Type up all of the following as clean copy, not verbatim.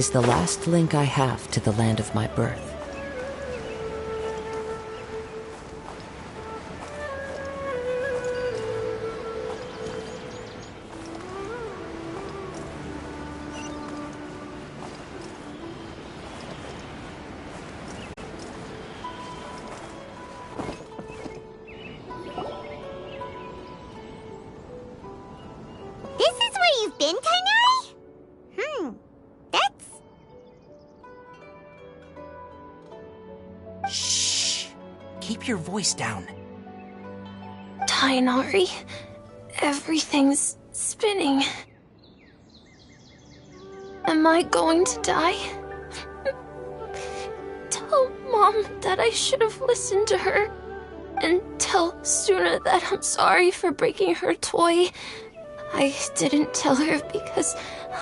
Is the last link I have to the land of my birth. This is where you've been, Tainari? That's... Shh! Keep your voice down. Tainari, everything's spinning. Am I going to die? Tell Mom that I should have listened to her. And tell Suna that I'm sorry for breaking her toy. I didn't tell her because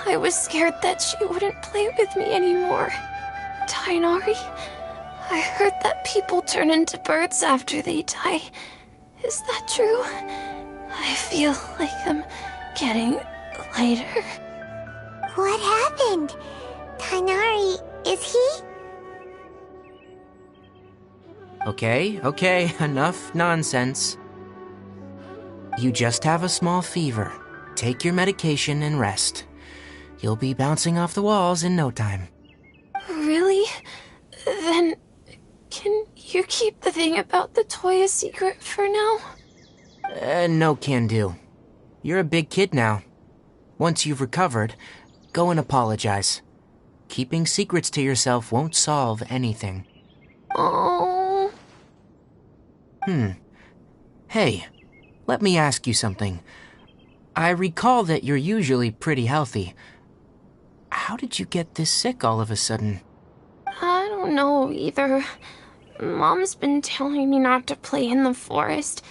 I was scared that she wouldn't play with me anymore. Tainari, I heard that people turn into birds after they die. Is that true? I feel like I'm getting lighter. What happened? Tainari, is he? Okay, enough nonsense. You just have a small fever. Take your medication and rest. You'll be bouncing off the walls in no time. Really? Then, can you keep the thing about the toy a secret for now? No can do. You're a big kid now. Once you've recovered, go and apologize. Keeping secrets to yourself won't solve anything. Oh. Hey, let me ask you something. I recall that you're usually pretty healthy. How did you get this sick all of a sudden? I don't know either. Mom's been telling me not to play in the forest.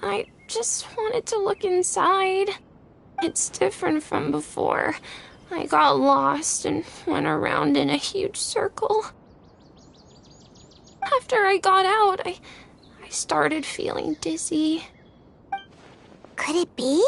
I just wanted to look inside. It's different from before. I got lost and went around in a huge circle. After I got out, I started feeling dizzy. Could it be?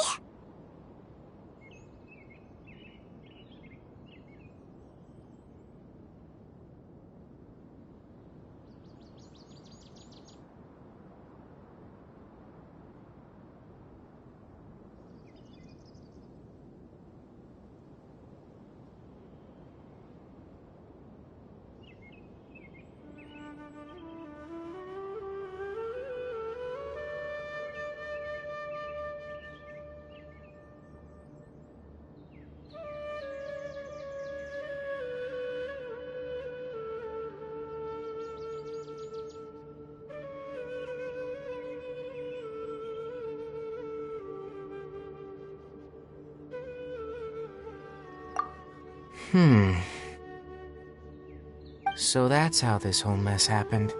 So that's how this whole mess happened.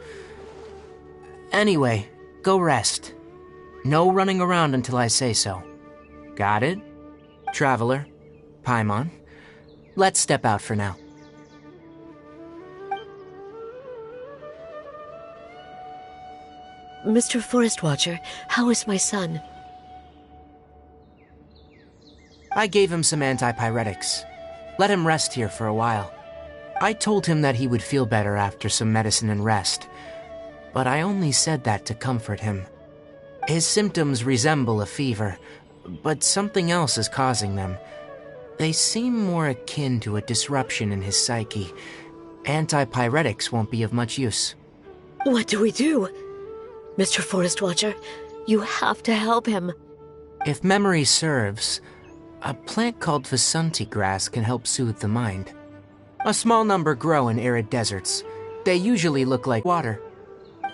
Anyway, go rest. No running around until I say so. Got it? Traveler, Paimon, let's step out for now. Mr. Forest Watcher, how is my son? I gave him some antipyretics. Let him rest here for a while. I told him that he would feel better after some medicine and rest, but I only said that to comfort him. His symptoms resemble a fever, but something else is causing them. They seem more akin to a disruption in his psyche. Antipyretics won't be of much use. What do we do? Mr. Forest Watcher, you have to help him. If memory serves, a plant called Vasanti grass can help soothe the mind. A small number grow in arid deserts. They usually look like water.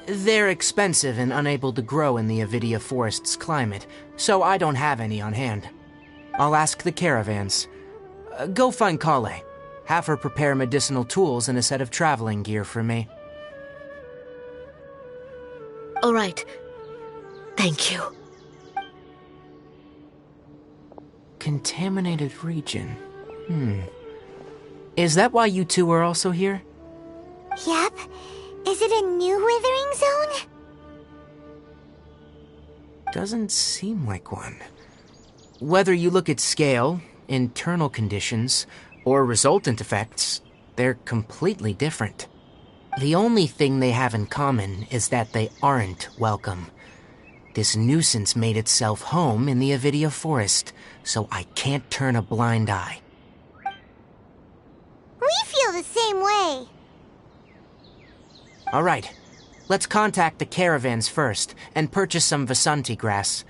They're expensive and unable to grow in the Avidia forest's climate, so I don't have any on hand. I'll ask the caravans. Go find Kale. Have her prepare medicinal tools and a set of traveling gear for me. All right. Thank you. Contaminated region. Is that why you two are also here? Yep. Is it a new withering zone? Doesn't seem like one. Whether you look at scale, internal conditions, or resultant effects, They're completely different. The only thing they have in common is that they aren't welcome. This nuisance made itself home in the Avidia forest, so I can't turn a blind eye. We feel the same way. All right, let's contact the caravans first and purchase some Vasanti grass.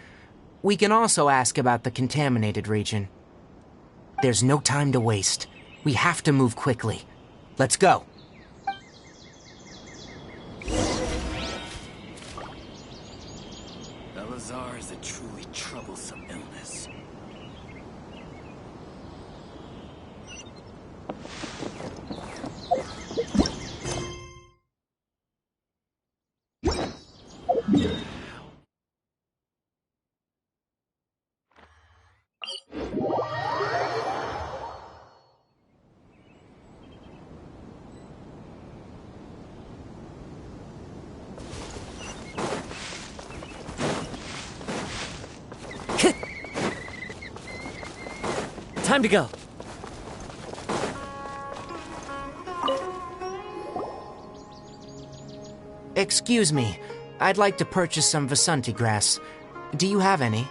We can also ask about the contaminated region. There's no time to waste. We have to move quickly. Let's go. Elazar is a truly troublesome illness. Time to go. Excuse me. I'd like to purchase some Vasanti grass. Do you have any?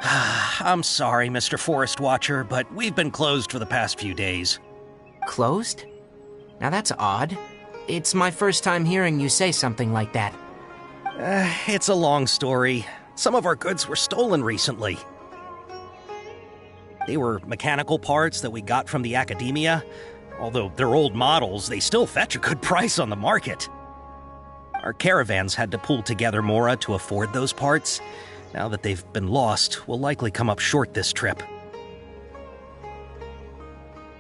I'm sorry, Mr. Forest Watcher, but we've been closed for the past few days. Closed? Now that's odd. It's my first time hearing you say something like that. It's a long story. Some of our goods were stolen recently. They were mechanical parts that we got from the academia. Although they're old models, they still fetch a good price on the market. Our caravans had to pull together Mora to afford those parts. Now that they've been lost, we'll likely come up short this trip.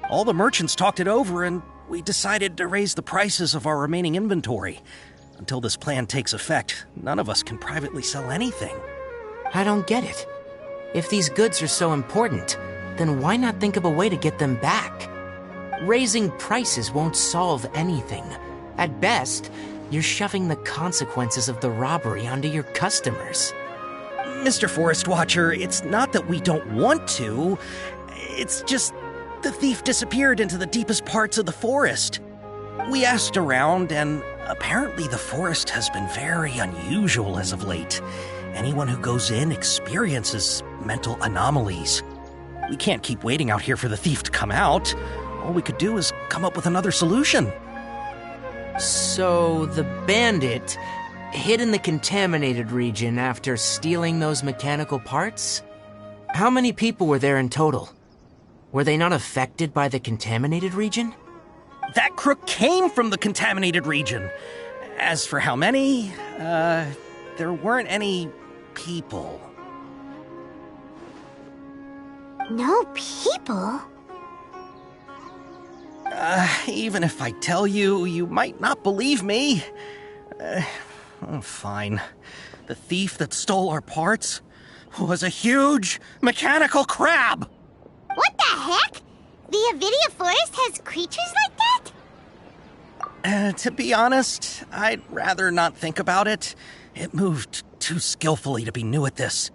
All the merchants talked it over, and we decided to raise the prices of our remaining inventory. Until this plan takes effect, none of us can privately sell anything. I don't get it. If these goods are so important, then why not think of a way to get them back? Raising prices won't solve anything. At best, you're shoving the consequences of the robbery onto your customers. Mr. Forest Watcher, it's not that we don't want to. It's just the thief disappeared into the deepest parts of the forest. We asked around, and apparently the forest has been very unusual as of late. Anyone who goes in experiences mental anomalies. We can't keep waiting out here for the thief to come out. All we could do is come up with another solution. So the bandit hid in the contaminated region after stealing those mechanical parts? How many people were there in total? Were they not affected by the contaminated region? That crook came from the contaminated region. As for how many, there weren't any people. No people? Even if I tell you, you might not believe me. Fine. The thief that stole our parts was a huge mechanical crab! What the heck? The Avidia forest has creatures like that? To be honest, I'd rather not think about it. It moved too skillfully to be new at this.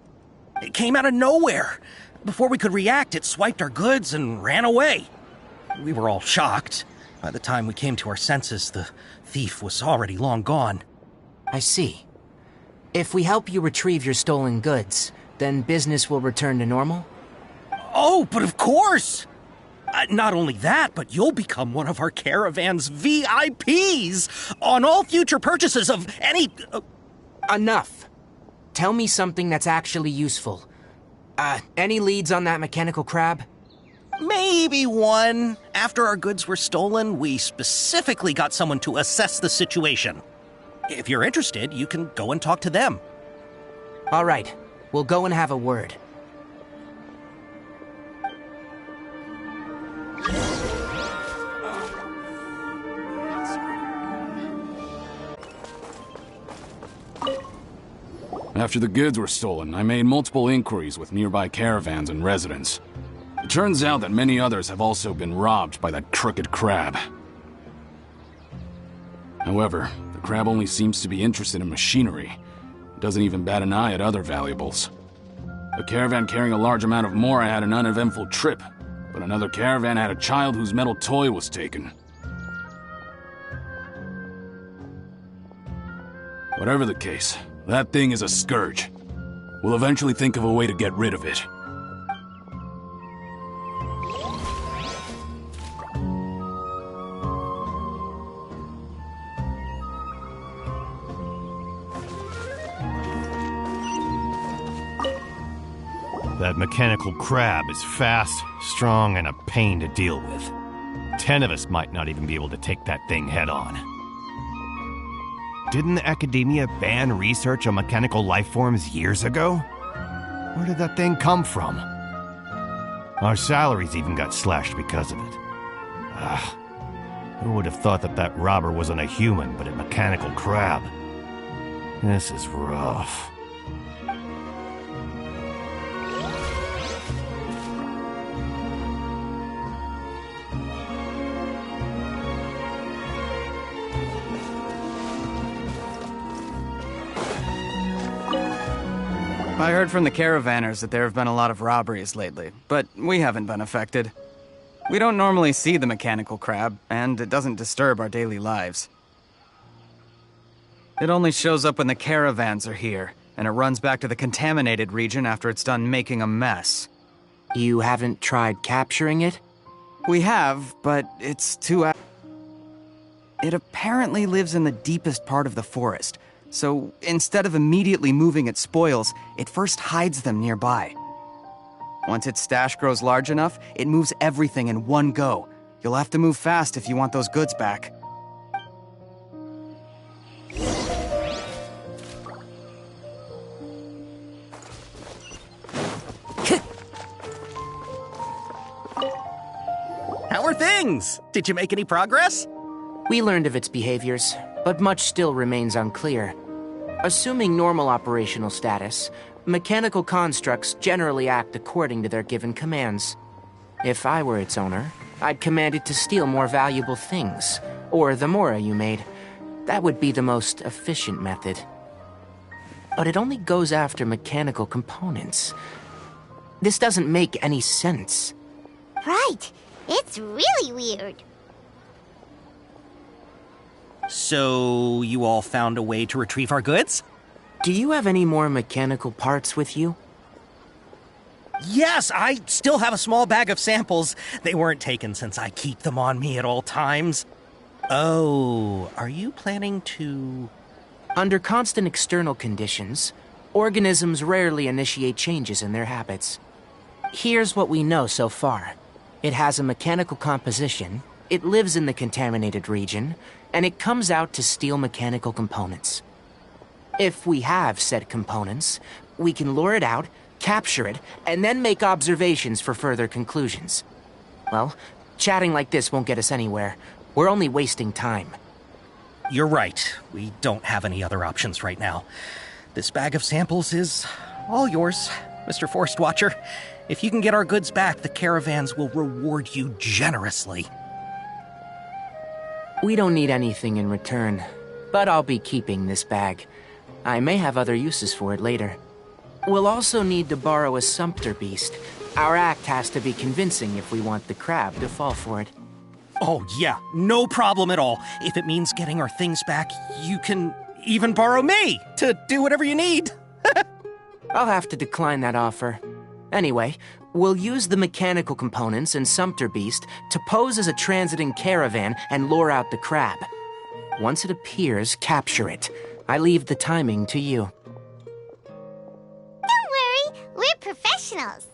It came out of nowhere. Before we could react, it swiped our goods and ran away. We were all shocked. By the time we came to our senses, the thief was already long gone. I see. If we help you retrieve your stolen goods, then business will return to normal? Oh, but of course! Not only that, but you'll become one of our caravan's VIPs on all future purchases of any... Enough. Tell me something that's actually useful. Any leads on that mechanical crab? Maybe one. After our goods were stolen, we specifically got someone to assess the situation. If you're interested, you can go and talk to them. All right. We'll go and have a word. After the goods were stolen, I made multiple inquiries with nearby caravans and residents. It turns out that many others have also been robbed by that crooked crab. However, the crab only seems to be interested in machinery. It doesn't even bat an eye at other valuables. A caravan carrying a large amount of Mora had an uneventful trip, but another caravan had a child whose metal toy was taken. Whatever the case, that thing is a scourge. We'll eventually think of a way to get rid of it. That mechanical crab is fast, strong, and a pain to deal with. 10 of us might not even be able to take that thing head-on. Didn't the academia ban research on mechanical life forms years ago? Where did that thing come from? Our salaries even got slashed because of it. Who would have thought that that robber wasn't a human, but a mechanical crab? This is rough. I heard from the caravanners that there have been a lot of robberies lately, but we haven't been affected. We don't normally see the mechanical crab, and it doesn't disturb our daily lives. It only shows up when the caravans are here, and it runs back to the contaminated region after it's done making a mess. You haven't tried capturing it? We have, but it's too... It apparently lives in the deepest part of the forest, so instead of immediately moving its spoils, it first hides them nearby. Once its stash grows large enough, it moves everything in one go. You'll have to move fast if you want those goods back. How are things? Did you make any progress? We learned of its behaviors, but much still remains unclear. Assuming normal operational status, mechanical constructs generally act according to their given commands. If I were its owner, I'd command it to steal more valuable things, or the mora you made. That would be the most efficient method. But it only goes after mechanical components. This doesn't make any sense. Right. It's really weird. So, you all found a way to retrieve our goods? Do you have any more mechanical parts with you? Yes, I still have a small bag of samples. They weren't taken since I keep them on me at all times. Oh, are you planning to... Under constant external conditions, organisms rarely initiate changes in their habits. Here's what we know so far. It has a mechanical composition, it lives in the contaminated region, and it comes out to steal mechanical components. If we have said components, we can lure it out, capture it, and then make observations for further conclusions. Well, chatting like this won't get us anywhere. We're only wasting time. You're right. We don't have any other options right now. This bag of samples is all yours, Mr. Forest Watcher. If you can get our goods back, the caravans will reward you generously. We don't need anything in return, but I'll be keeping this bag. I may have other uses for it later. We'll also need to borrow a sumpter beast. Our act has to be convincing if we want the crab to fall for it. Oh yeah, no problem at all. If it means getting our things back, you can even borrow me to do whatever you need. I'll have to decline that offer. Anyway, we'll use the mechanical components and Sumpter Beast to pose as a transiting caravan and lure out the crab. Once it appears, capture it. I leave the timing to you. Don't worry, we're professionals.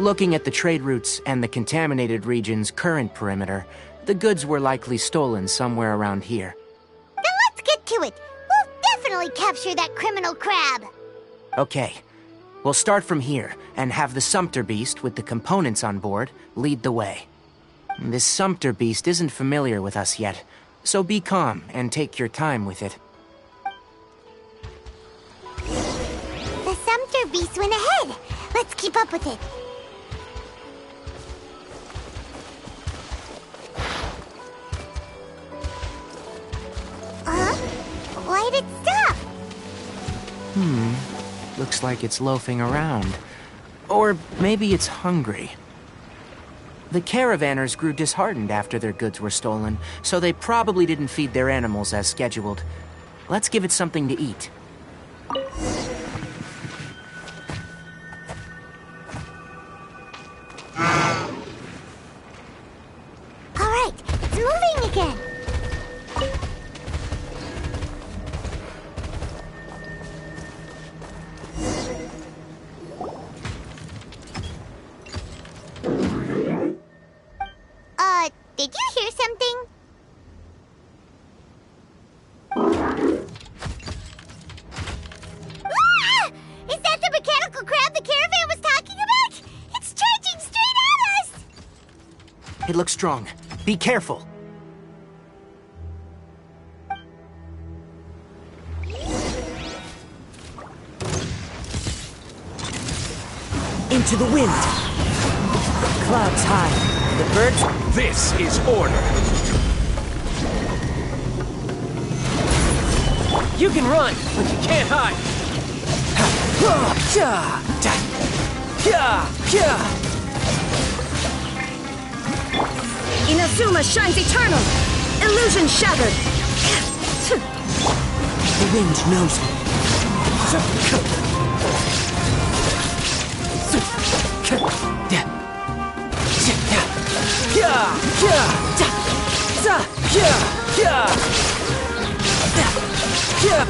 Looking at the trade routes and the contaminated region's current perimeter, the goods were likely stolen somewhere around here. Then let's get to it. We'll definitely capture that criminal crab. Okay. We'll start from here and have the Sumpter Beast with the components on board lead the way. This Sumpter Beast isn't familiar with us yet, so be calm and take your time with it. The Sumpter Beast went ahead. Let's keep up with it. Why did it stop? Looks like it's loafing around. Or maybe it's hungry. The caravanners grew disheartened after their goods were stolen, so they probably didn't feed their animals as scheduled. Let's give it something to eat. All right, it's moving again. Did you hear something? Ah! Is that the mechanical crab the caravan was talking about? It's charging straight at us! It looks strong. Be careful. Into the wind. Clouds high. The birds... This is order. You can run, but you can't hide. Inazuma shines eternal! Illusion shattered! The wind knows me.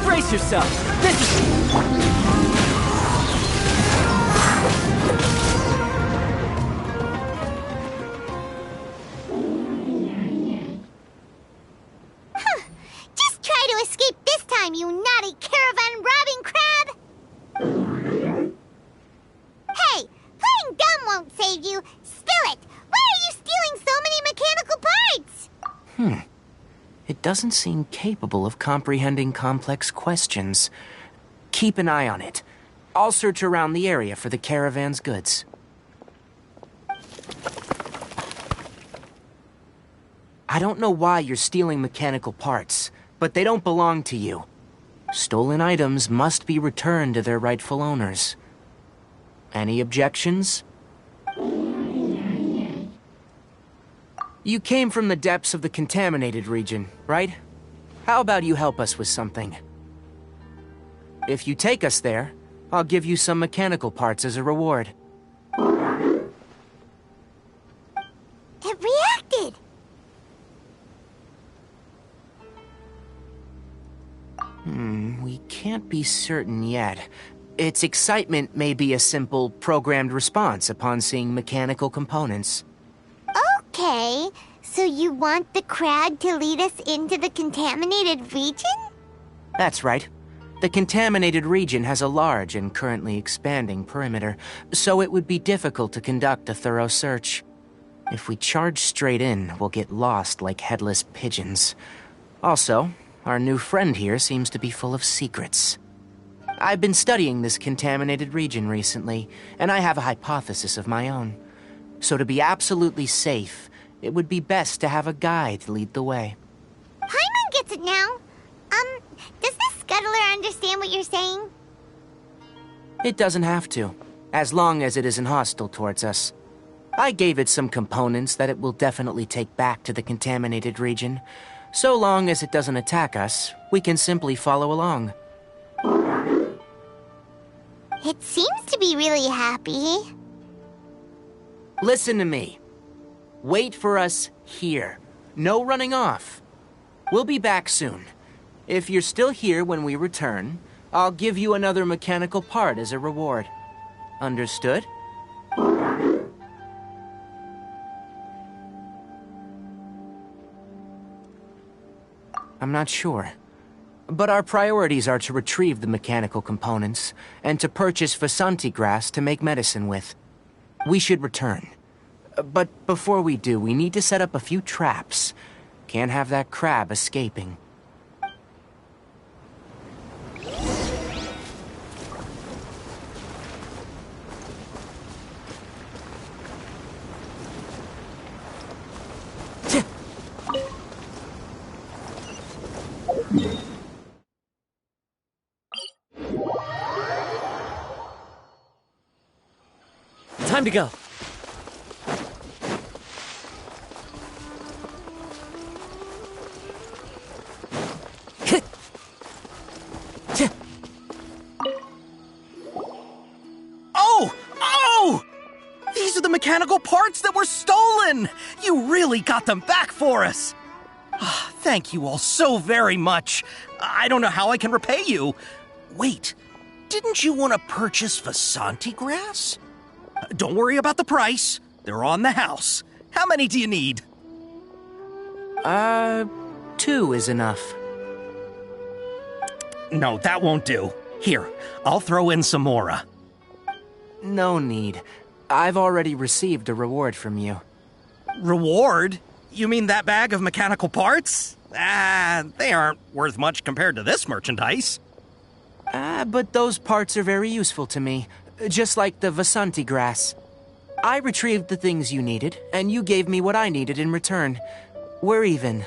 Brace yourself. This is... Just try to escape this time, you naughty caravan robbing crab! Hey, playing dumb won't save you. Spill it! Why are you stealing so many mechanical parts? It doesn't seem capable of comprehending complex questions. Keep an eye on it. I'll search around the area for the caravan's goods. I don't know why you're stealing mechanical parts, but they don't belong to you. Stolen items must be returned to their rightful owners. Any objections? You came from the depths of the contaminated region, right? How about you help us with something? If you take us there, I'll give you some mechanical parts as a reward. It reacted! We can't be certain yet. Its excitement may be a simple, programmed response upon seeing mechanical components. Okay, so you want the crab to lead us into the contaminated region? That's right. The contaminated region has a large and currently expanding perimeter, so it would be difficult to conduct a thorough search. If we charge straight in, we'll get lost like headless pigeons. Also, our new friend here seems to be full of secrets. I've been studying this contaminated region recently, and I have a hypothesis of my own. So to be absolutely safe, it would be best to have a guide lead the way. Paimon gets it now. Does this scuttler understand what you're saying? It doesn't have to, as long as it isn't hostile towards us. I gave it some components that it will definitely take back to the contaminated region. So long as it doesn't attack us, we can simply follow along. It seems to be really happy. Listen to me. Wait for us here. No running off. We'll be back soon. If you're still here when we return, I'll give you another mechanical part as a reward. Understood? I'm not sure. But our priorities are to retrieve the mechanical components and to purchase Vasanti grass to make medicine with. We should return. But before we do, we need to set up a few traps. Can't have that crab escaping. Time to go. Oh! Oh! These are the mechanical parts that were stolen! You really got them back for us! Thank you all so very much. I don't know how I can repay you. Wait, didn't you want to purchase Vasanti grass? Don't worry about the price. They're on the house. How many do you need? 2 is enough. No, that won't do. Here, I'll throw in some more. No need. I've already received a reward from you. Reward? You mean that bag of mechanical parts? They aren't worth much compared to this merchandise. But those parts are very useful to me. Just like the Vasanti grass. I retrieved the things you needed, and you gave me what I needed in return. We're even.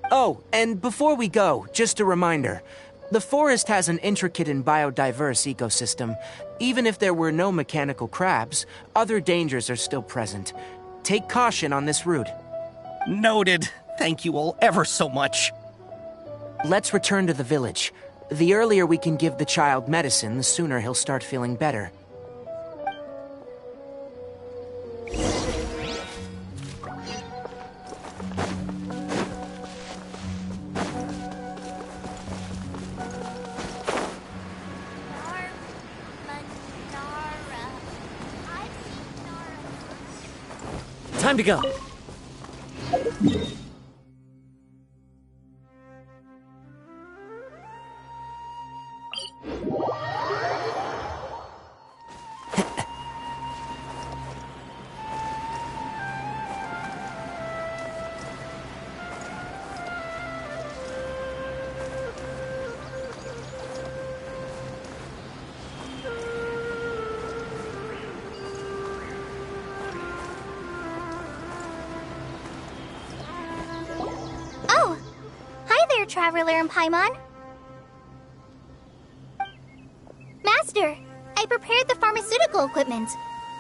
Oh, and before we go, just a reminder. The forest has an intricate and biodiverse ecosystem. Even if there were no mechanical crabs, other dangers are still present. Take caution on this route. Noted. Thank you all ever so much. Let's return to the village. The earlier we can give the child medicine, the sooner he'll start feeling better. Time to go. Oh! Hi there, Traveler and Paimon. Master, I prepared the pharmaceutical equipment.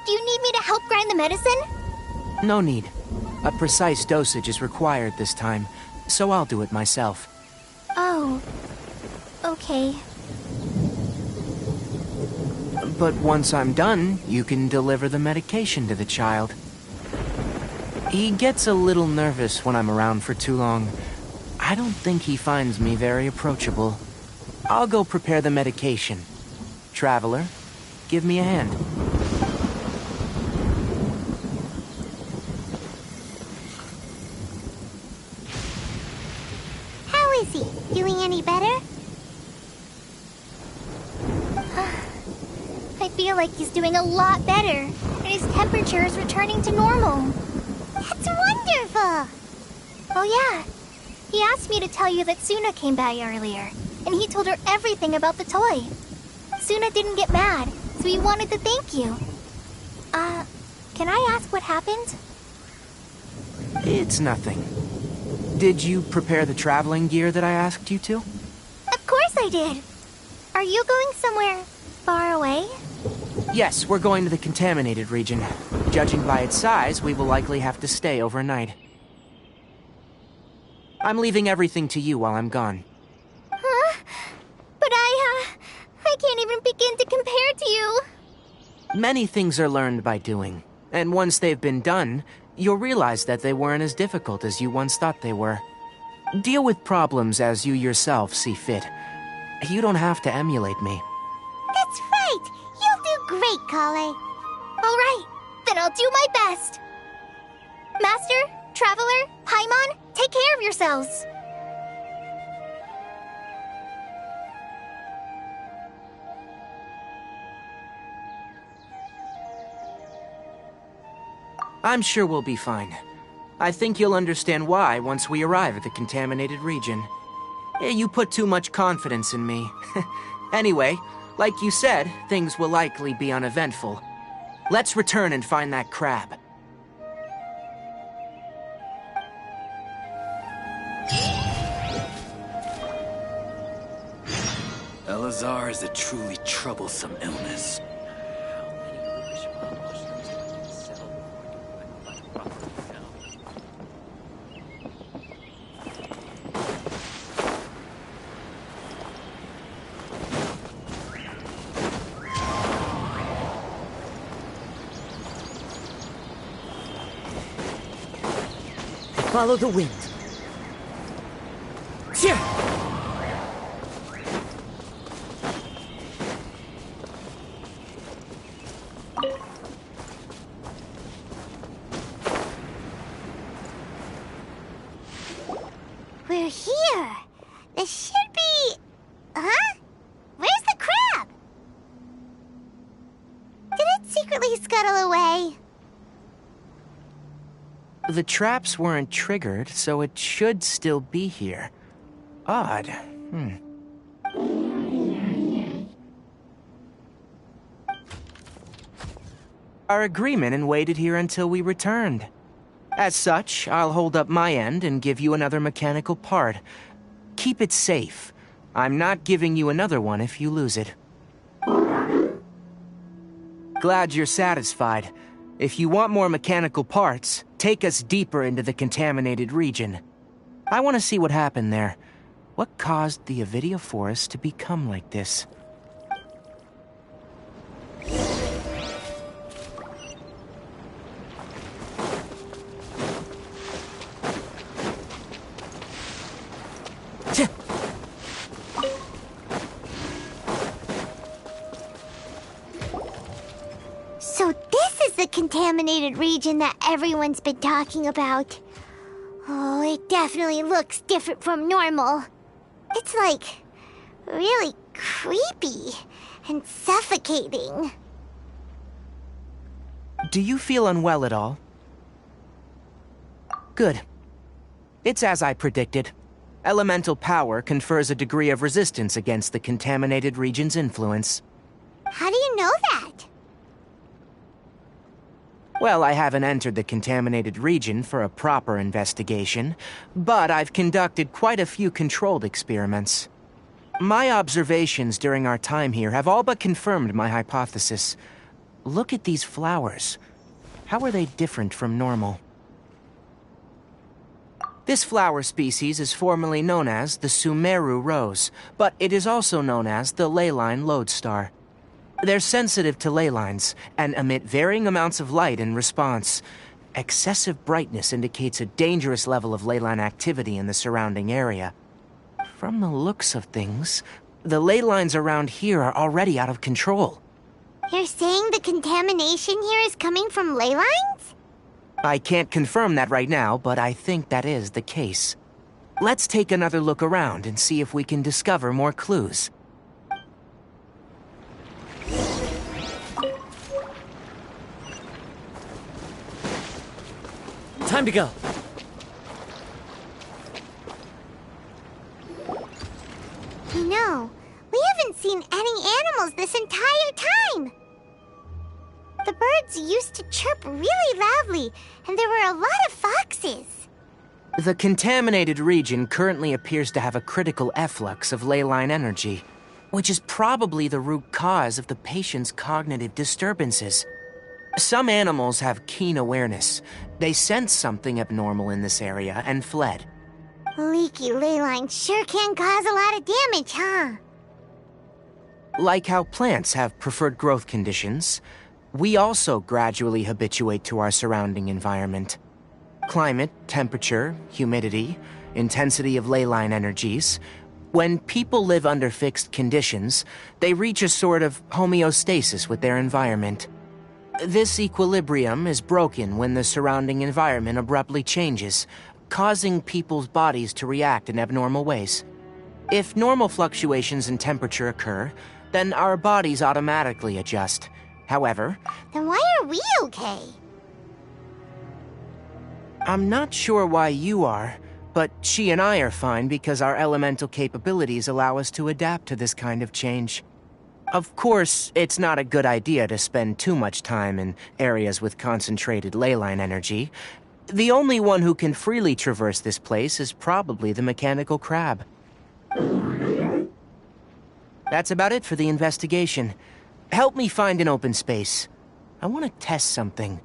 Do you need me to help grind the medicine? No need. A precise dosage is required this time, so I'll do it myself. Oh. Okay. But once I'm done, you can deliver the medication to the child. He gets a little nervous when I'm around for too long. I don't think he finds me very approachable. I'll go prepare the medication. Traveler, give me a hand. How is he? Doing any better? I feel like he's doing a lot better, and his temperature is returning to normal. That's wonderful! Oh yeah, he asked me to tell you that Suna came by earlier, and he told her everything about the toy. Suna didn't get mad, so he wanted to thank you. Can I ask what happened? It's nothing. Did you prepare the traveling gear that I asked you to? Of course I did! Are you going somewhere far away? Yes, we're going to the contaminated region. Judging by its size, we will likely have to stay overnight. I'm leaving everything to you while I'm gone. Huh? But I can't even begin to compare to you. Many things are learned by doing, and once they've been done, you'll realize that they weren't as difficult as you once thought they were. Deal with problems as you yourself see fit. You don't have to emulate me. That's right! You'll do great, Kale. All right, then I'll do my best. Master, Traveler, Paimon, take care of yourselves. I'm sure we'll be fine. I think you'll understand why once we arrive at the contaminated region. You put too much confidence in me. Anyway, like you said, things will likely be uneventful. Let's return and find that crab. Elazar is a truly troublesome illness. Follow the wind. Cheer! We're here. This should be... Huh? Where's the crab? Did it secretly scuttle away? The traps weren't triggered, so it should still be here. Odd. Our agreement and waited here until we returned. As such, I'll hold up my end and give you another mechanical part. Keep it safe. I'm not giving you another one if you lose it. Glad you're satisfied. If you want more mechanical parts, take us deeper into the contaminated region. I want to see what happened there. What caused the Avidia forest to become like this? So this is the contaminated region that everyone's been talking about. Oh, it definitely looks different from normal. It's like really creepy and suffocating. Do you feel unwell at all? Good. It's as I predicted. Elemental power confers a degree of resistance against the contaminated region's influence. How do you know that? Well, I haven't entered the contaminated region for a proper investigation, but I've conducted quite a few controlled experiments. My observations during our time here have all but confirmed my hypothesis. Look at these flowers. How are they different from normal? This flower species is formerly known as the Sumeru rose, but it is also known as the leyline lodestar. They're sensitive to ley lines and emit varying amounts of light in response. Excessive brightness indicates a dangerous level of ley line activity in the surrounding area. From the looks of things, the ley lines around here are already out of control. You're saying the contamination here is coming from ley lines? I can't confirm that right now, but I think that is the case. Let's take another look around and see if we can discover more clues. Time to go. You know, we haven't seen any animals this entire time. The birds used to chirp really loudly, and there were a lot of foxes. The contaminated region currently appears to have a critical efflux of ley line energy, which is probably the root cause of the patient's cognitive disturbances. Some animals have keen awareness. They sensed something abnormal in this area and fled. Leaky ley lines sure can cause a lot of damage, huh? Like how plants have preferred growth conditions, we also gradually habituate to our surrounding environment. Climate, temperature, humidity, intensity of ley line energies. When people live under fixed conditions, they reach a sort of homeostasis with their environment. This equilibrium is broken when the surrounding environment abruptly changes, causing people's bodies to react in abnormal ways. If normal fluctuations in temperature occur, then our bodies automatically adjust. However, then why are we okay? I'm not sure why you are, but she and I are fine because our elemental capabilities allow us to adapt to this kind of change. Of course, it's not a good idea to spend too much time in areas with concentrated leyline energy. The only one who can freely traverse this place is probably the mechanical crab. That's about it for the investigation. Help me find an open space. I want to test something.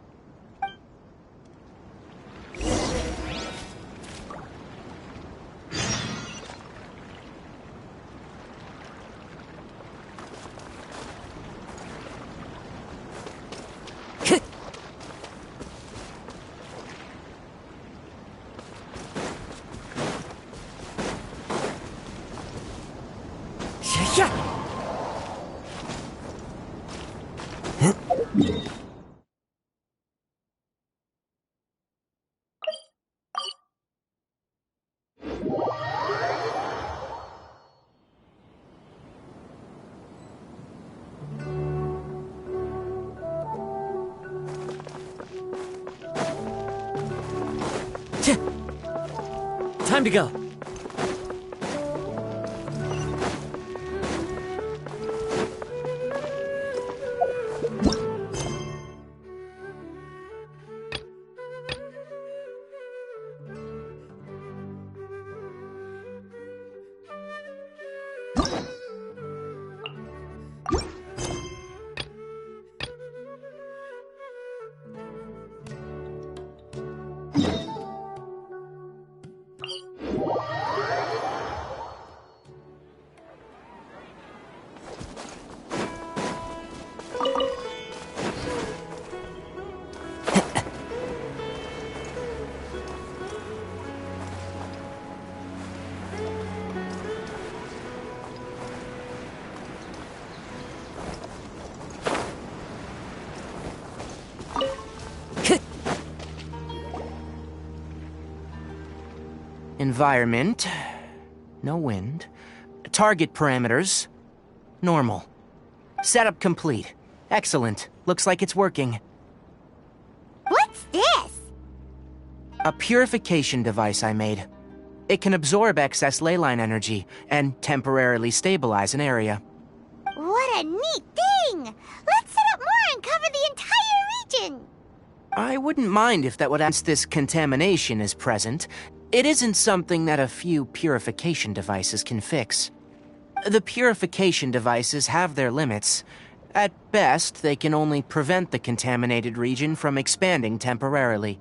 Time to go. Environment. No wind. Target parameters. Normal. Setup complete. Excellent. Looks like it's working. What's this? A purification device I made. It can absorb excess leyline energy and temporarily stabilize an area. What a neat thing! Let's set up more and cover the entire region! I wouldn't mind if that would once this contamination is present. It isn't something that a few purification devices can fix. The purification devices have their limits. At best, they can only prevent the contaminated region from expanding temporarily.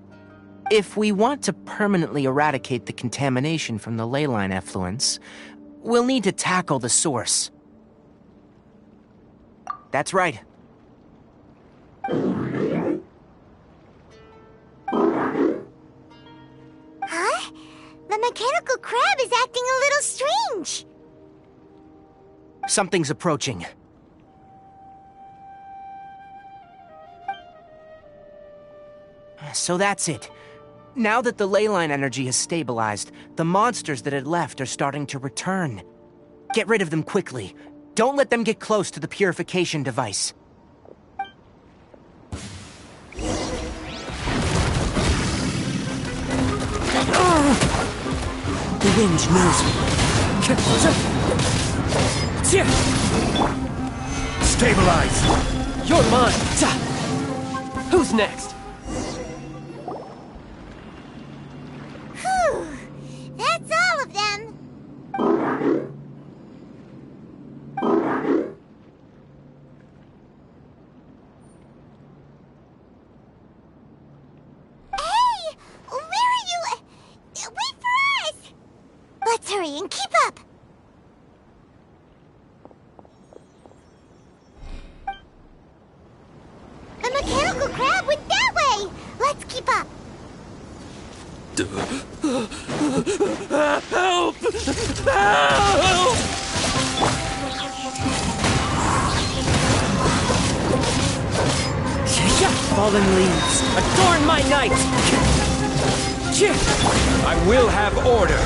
If we want to permanently eradicate the contamination from the leyline effluents, we'll need to tackle the source. That's right. Huh? The mechanical crab is acting a little strange. Something's approaching. So that's it. Now that the leyline energy has stabilized, the monsters that had left are starting to return. Get rid of them quickly. Don't let them get close to the purification device. The wind knows me. Stabilize! You're mine! Who's next? Whew! That's all of them! Hey! Where are you? Wait for us! Let's hurry and keep up! The mechanical crab went that way! Let's keep up! Help! Help! Fallen leaves, adorn my night! I will have order!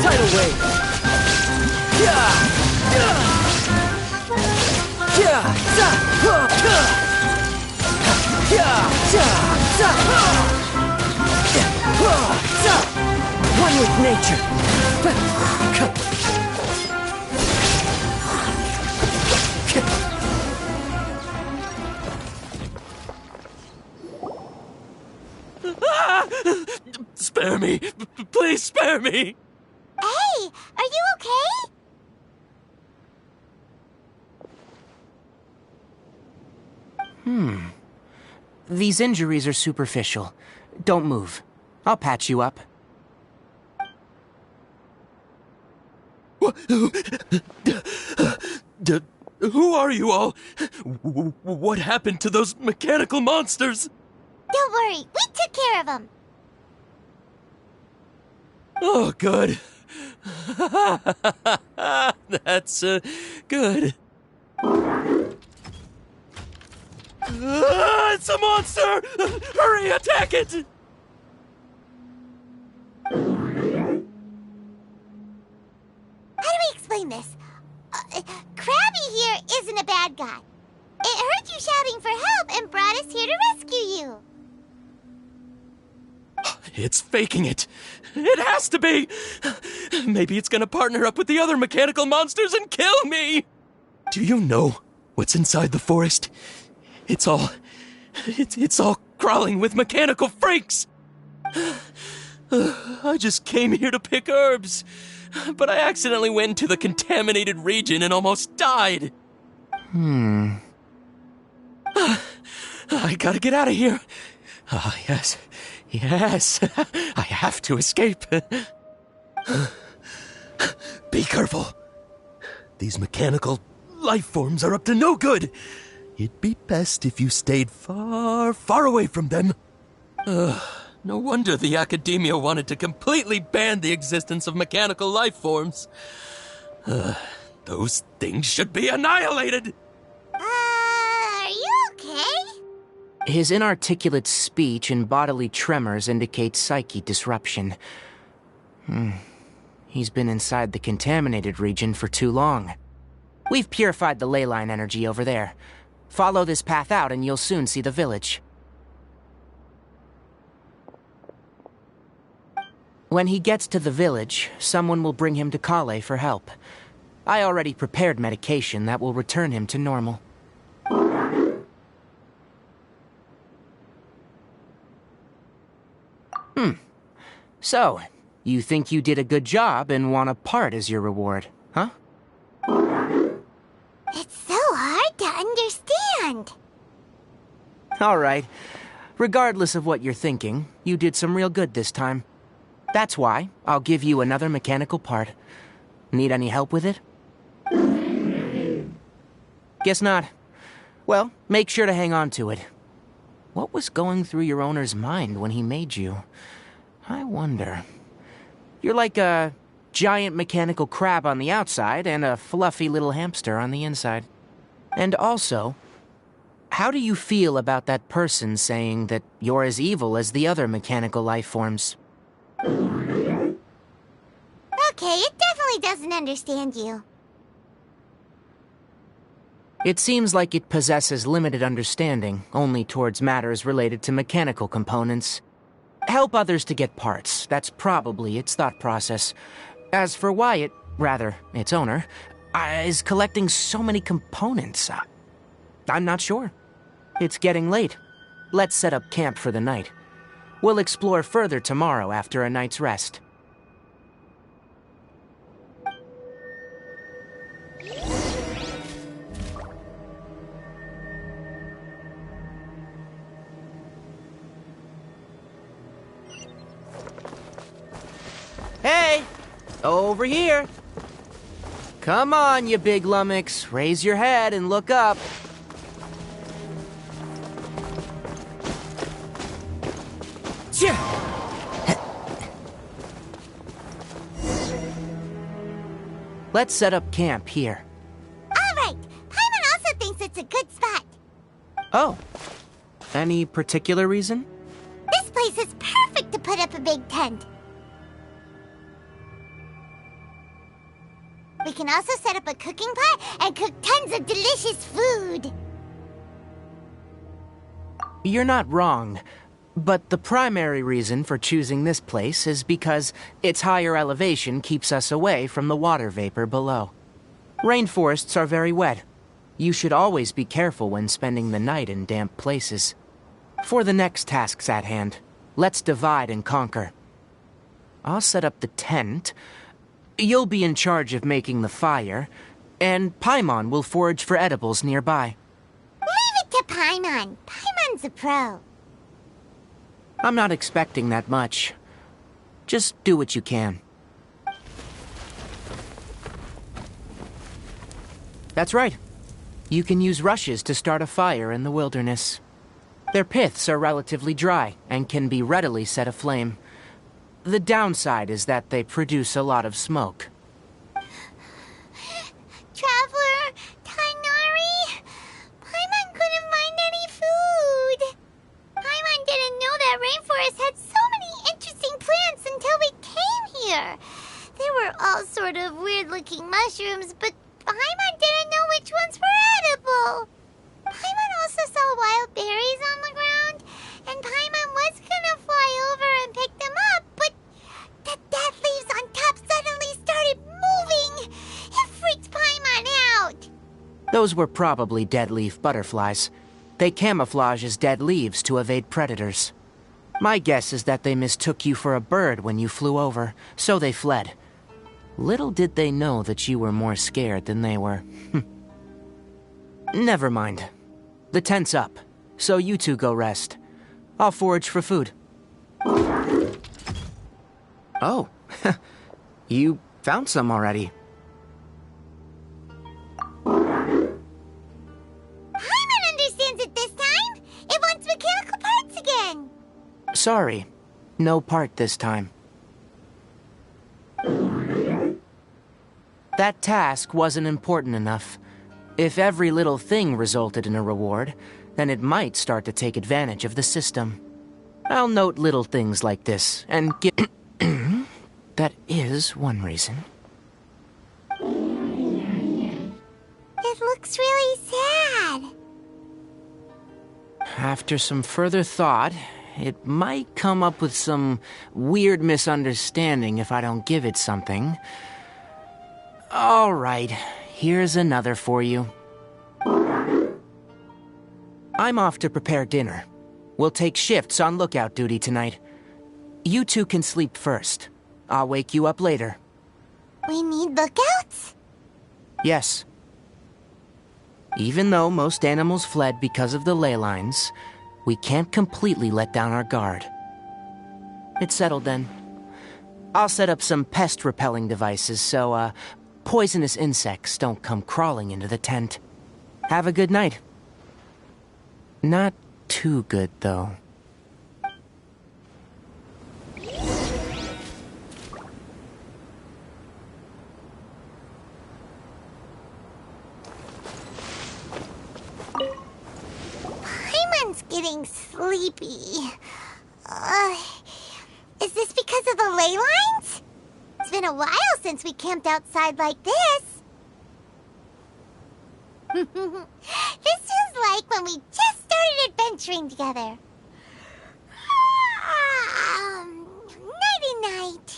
Tidal wave! One with nature. Spare me. Please spare me. Hey, are you okay? These injuries are superficial. Don't move. I'll patch you up. Who are you all? What happened to those mechanical monsters? Don't worry, we took care of them. Oh, good. That's good. It's a monster! Hurry, attack it! How do we explain this? Krabby here isn't a bad guy. It heard you shouting for help and brought us here to rescue you. It's faking it. It has to be. Maybe it's gonna partner up with the other mechanical monsters and kill me. Do you know what's inside the forest? It's all crawling with mechanical freaks. I just came here to pick herbs, but I accidentally went into the contaminated region and almost died. I gotta get out of here. Ah, yes. Yes, I have to escape. Be careful. These mechanical life forms are up to no good. It'd be best if you stayed far, far away from them. No wonder the academia wanted to completely ban the existence of mechanical life forms. Those things should be annihilated. Are you okay? His inarticulate speech and bodily tremors indicate psyche disruption. He's been inside the contaminated region for too long. We've purified the ley line energy over there. Follow this path out and you'll soon see the village. When he gets to the village, someone will bring him to Kale for help. I already prepared medication that will return him to normal. So, you think you did a good job and want a part as your reward, huh? It's so hard to understand. Alright. Regardless of what you're thinking, you did some real good this time. That's why I'll give you another mechanical part. Need any help with it? Guess not. Well, make sure to hang on to it. What was going through your owner's mind when he made you? I wonder. You're like a giant mechanical crab on the outside and a fluffy little hamster on the inside. And also, how do you feel about that person saying that you're as evil as the other mechanical life forms? Okay, it definitely doesn't understand you. It seems like it possesses limited understanding, only towards matters related to mechanical components. Help others to get parts, that's probably its thought process. As for why it, rather, its owner, is collecting so many components, I'm not sure. It's getting late. Let's set up camp for the night. We'll explore further tomorrow after a night's rest. Hey! Over here! Come on, you big lummox. Raise your head and look up. Let's set up camp here. All right, Paimon also thinks it's a good spot. Oh. Any particular reason? This place is perfect to put up a big tent. We can also set up a cooking pot and cook tons of delicious food. You're not wrong. But the primary reason for choosing this place is because its higher elevation keeps us away from the water vapor below. Rainforests are very wet. You should always be careful when spending the night in damp places. For the next tasks at hand, let's divide and conquer. I'll set up the tent. You'll be in charge of making the fire, and Paimon will forage for edibles nearby. Leave it to Paimon. Paimon's a pro. I'm not expecting that much. Just do what you can. That's right. You can use rushes to start a fire in the wilderness. Their piths are relatively dry and can be readily set aflame. The downside is that they produce a lot of smoke. Traveler, Tainari, Paimon couldn't find any food. Paimon didn't know that rainforest had so many interesting plants until we came here. They were all sort of weird-looking mushrooms, but Paimon didn't know which ones were edible. Paimon also saw wild berries on the ground, and Paimon was gonna fly over and pick them up, but the dead leaves on top suddenly started moving. It freaked Paimon out. Those were probably dead leaf butterflies. They camouflage as dead leaves to evade predators. My guess is that they mistook you for a bird when you flew over, so they fled. Little did they know that you were more scared than they were. Never mind. The tent's up, so you two go rest. I'll forage for food. Oh, you found some already. Paimon understands it this time. It wants mechanical parts again. Sorry, no part this time. That task wasn't important enough. If every little thing resulted in a reward, then it might start to take advantage of the system. I'll note little things like this, and get... That is one reason. It looks really sad. After some further thought, it might come up with some weird misunderstanding if I don't give it something. All right, here's another for you. I'm off to prepare dinner. We'll take shifts on lookout duty tonight. You two can sleep first. I'll wake you up later. We need lookouts? Yes. Even though most animals fled because of the ley lines, we can't completely let down our guard. It's settled then. I'll set up some pest-repelling devices so, poisonous insects don't come crawling into the tent. Have a good night. Not too good, though. Paimon's getting sleepy. Is this because of the ley lines? It's been a while since we camped outside like this. This feels like when we just started adventuring together. Nighty-night.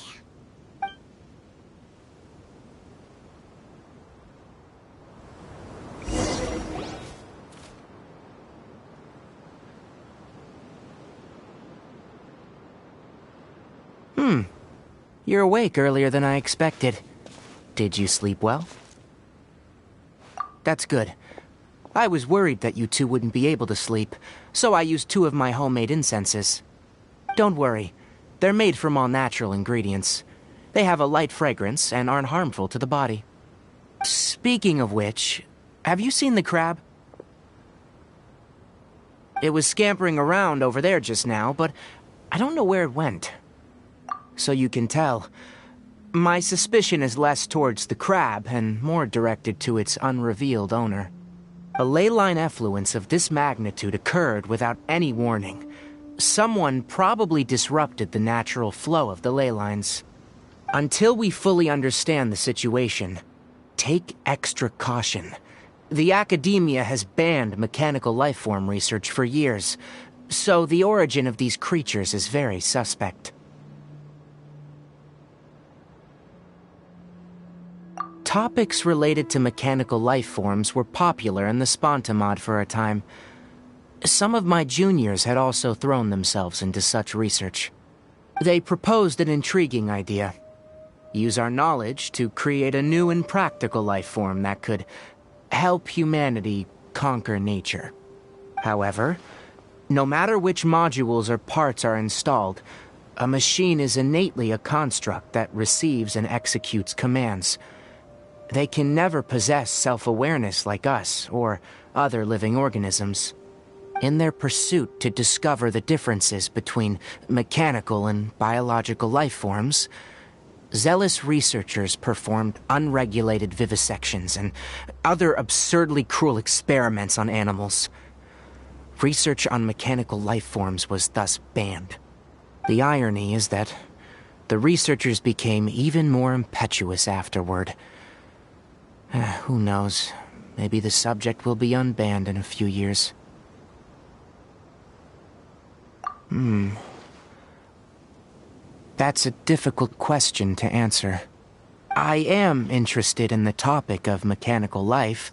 You're awake earlier than I expected. Did you sleep well? That's good. I was worried that you two wouldn't be able to sleep, so I used 2 of my homemade incenses. Don't worry, they're made from all natural ingredients. They have a light fragrance and aren't harmful to the body. Speaking of which, have you seen the crab? It was scampering around over there just now, but I don't know where it went. So you can tell, my suspicion is less towards the crab and more directed to its unrevealed owner. A ley line effluence of this magnitude occurred without any warning. Someone probably disrupted the natural flow of the ley lines. Until we fully understand the situation, take extra caution. The academia has banned mechanical lifeform research for years, So the origin of these creatures is very suspect. Topics related to mechanical life forms were popular in the Spontamod for a time. Some of my juniors had also thrown themselves into such research. They proposed an intriguing idea. Use our knowledge to create a new and practical life form that could help humanity conquer nature. However, no matter which modules or parts are installed, a machine is innately a construct that receives and executes commands. They can never possess self-awareness like us or other living organisms. In their pursuit to discover the differences between mechanical and biological life forms, zealous researchers performed unregulated vivisections and other absurdly cruel experiments on animals. Research on mechanical life forms was thus banned. The irony is that the researchers became even more impetuous afterward. Who knows? Maybe the subject will be unbanned in a few years. That's a difficult question to answer. I am interested in the topic of mechanical life,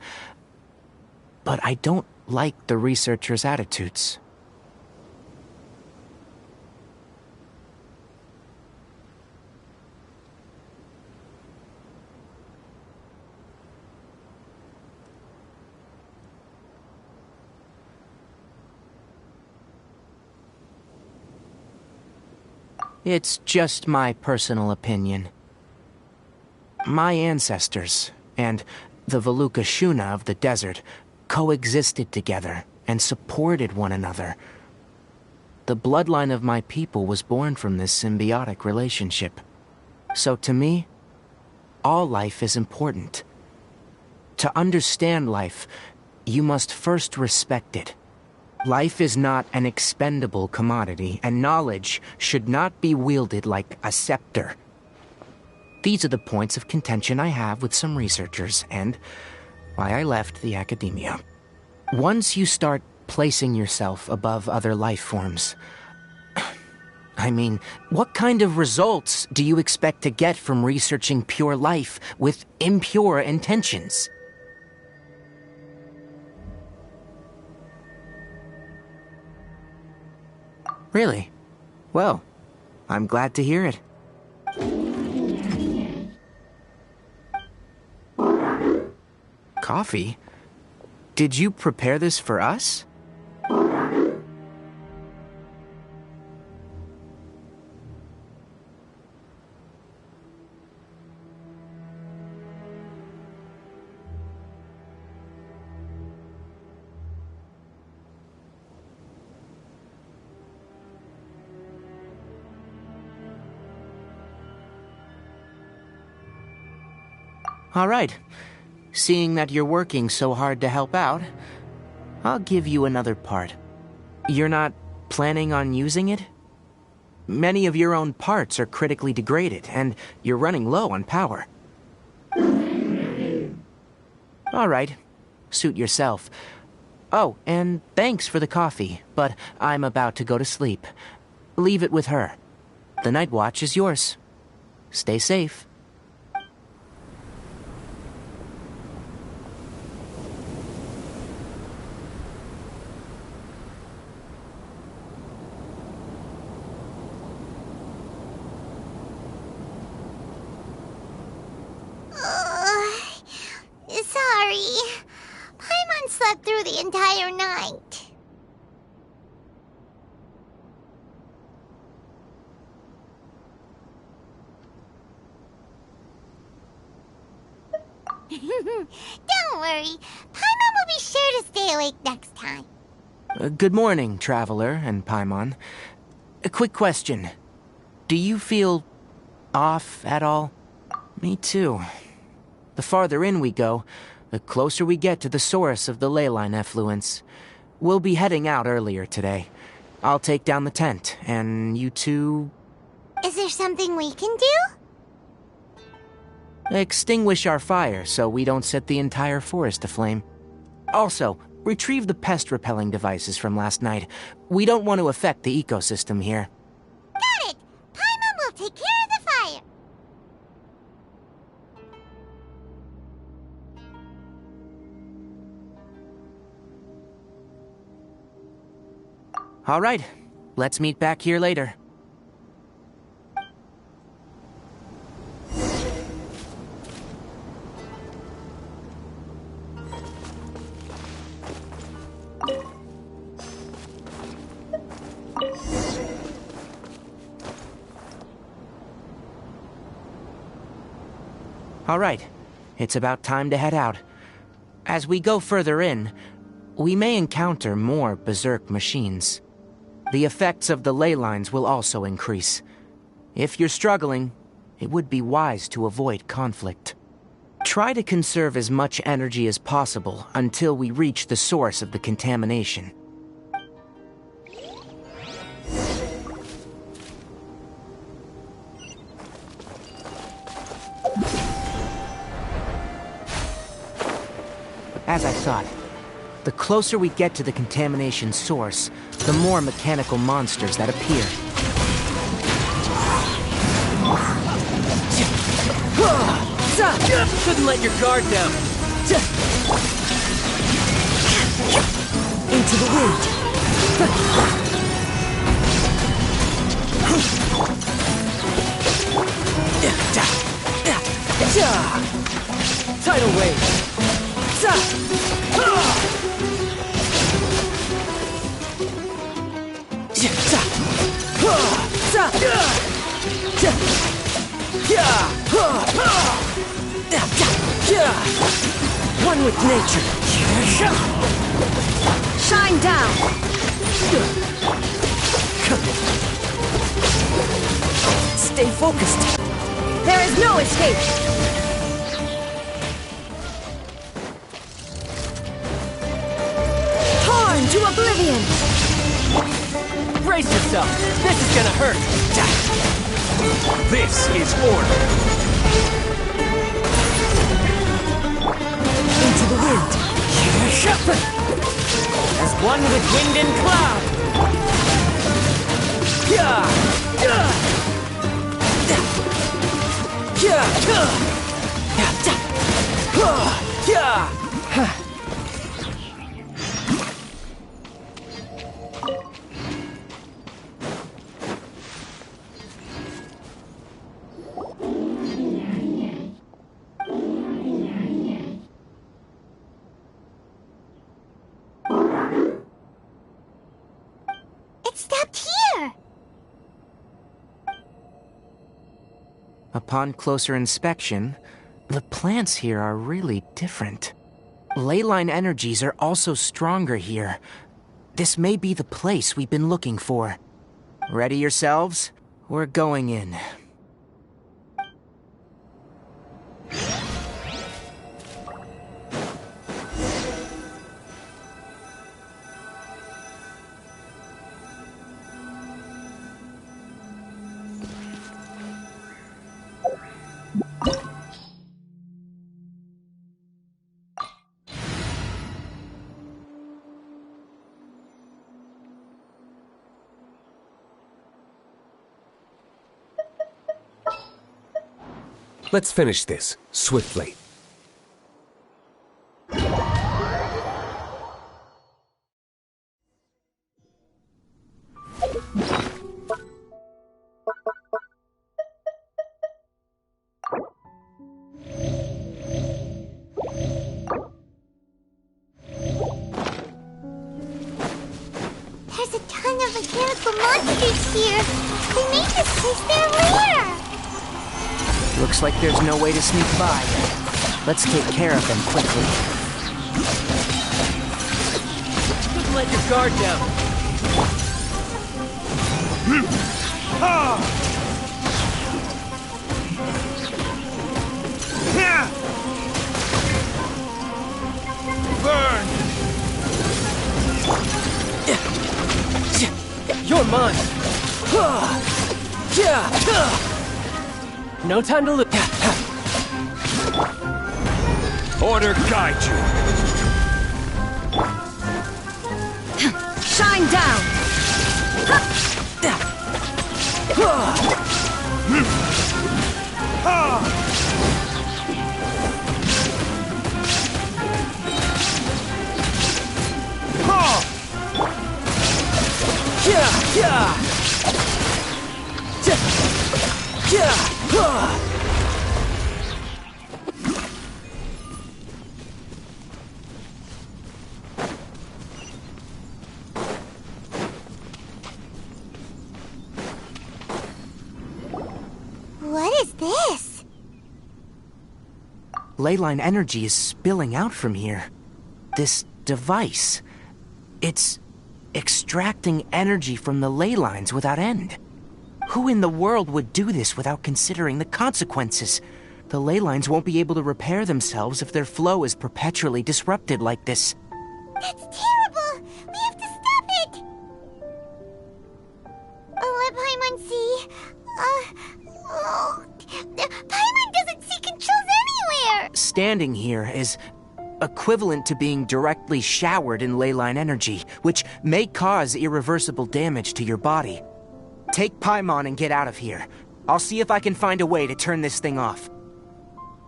but I don't like the researchers' attitudes. It's just my personal opinion. My ancestors and the Veluca Shuna of the desert coexisted together and supported one another. The bloodline of my people was born from this symbiotic relationship. So to me, all life is important. To understand life, you must first respect it. Life is not an expendable commodity, and knowledge should not be wielded like a scepter. These are the points of contention I have with some researchers, and why I left the academia. Once you start placing yourself above other life forms, I mean, what kind of results do you expect to get from researching pure life with impure intentions? Really? Well, I'm glad to hear it. Coffee? Did you prepare this for us? All right. Seeing that you're working so hard to help out, I'll give you another part. You're not planning on using it? Many of your own parts are critically degraded, and you're running low on power. All right. Suit yourself. Oh, and thanks for the coffee, but I'm about to go to sleep. Leave it with her. The night watch is yours. Stay safe. Sorry. Paimon slept through the entire night. Don't worry. Paimon will be sure to stay awake next time. Good morning, Traveler and Paimon. A quick question. Do you feel off at all? Me too. The farther in we go, the closer we get to the source of the ley line effluence. We'll be heading out earlier today. I'll take down the tent, and you two... Is there something we can do? Extinguish our fire so we don't set the entire forest aflame. Also, Retrieve the pest-repelling devices from last night. We don't want to affect the ecosystem here. Got it! Paimon will take care of the fire. All right, let's meet back here later. All right, it's about time to head out. As we go further in, we may encounter more berserk machines. The effects of the ley lines will also increase. If you're struggling, it would be wise to avoid conflict. Try to conserve as much energy as possible until we reach the source of the contamination. As I thought, the closer we get to the contamination source, the more mechanical monsters that appear. Shouldn't let your guard down. Into the wind. Tidal wave. One with nature. Shine down. Stay focused. There is no escape. Torn to oblivion. Brace yourself. This is gonna hurt. This is order. Into the wind. As one with wind and cloud. It stopped here. Upon closer inspection, the plants here are really different. Leyline energies are also stronger here. This may be the place we've been looking for. Ready yourselves? We're going in. Let's finish this, swiftly. There's a ton of mechanical monsters here. They made this place their lair. Looks like there's no way to sneak by. Let's take care of them quickly. Shouldn't let your guard down. Burn! You're mine! No time to lose. Order guide you. Shine down! What is this? Leyline energy is spilling out from here. This device. It's extracting energy from the ley lines without end. Who in the world would do this without considering the consequences? The ley lines won't be able to repair themselves if their flow is perpetually disrupted like this. That's terrible! We have to stop it! Let Paimon see. Paimon doesn't see controls anywhere! Standing here is equivalent to being directly showered in leyline energy, which may cause irreversible damage to your body. Take Paimon and get out of here. I'll see if I can find a way to turn this thing off.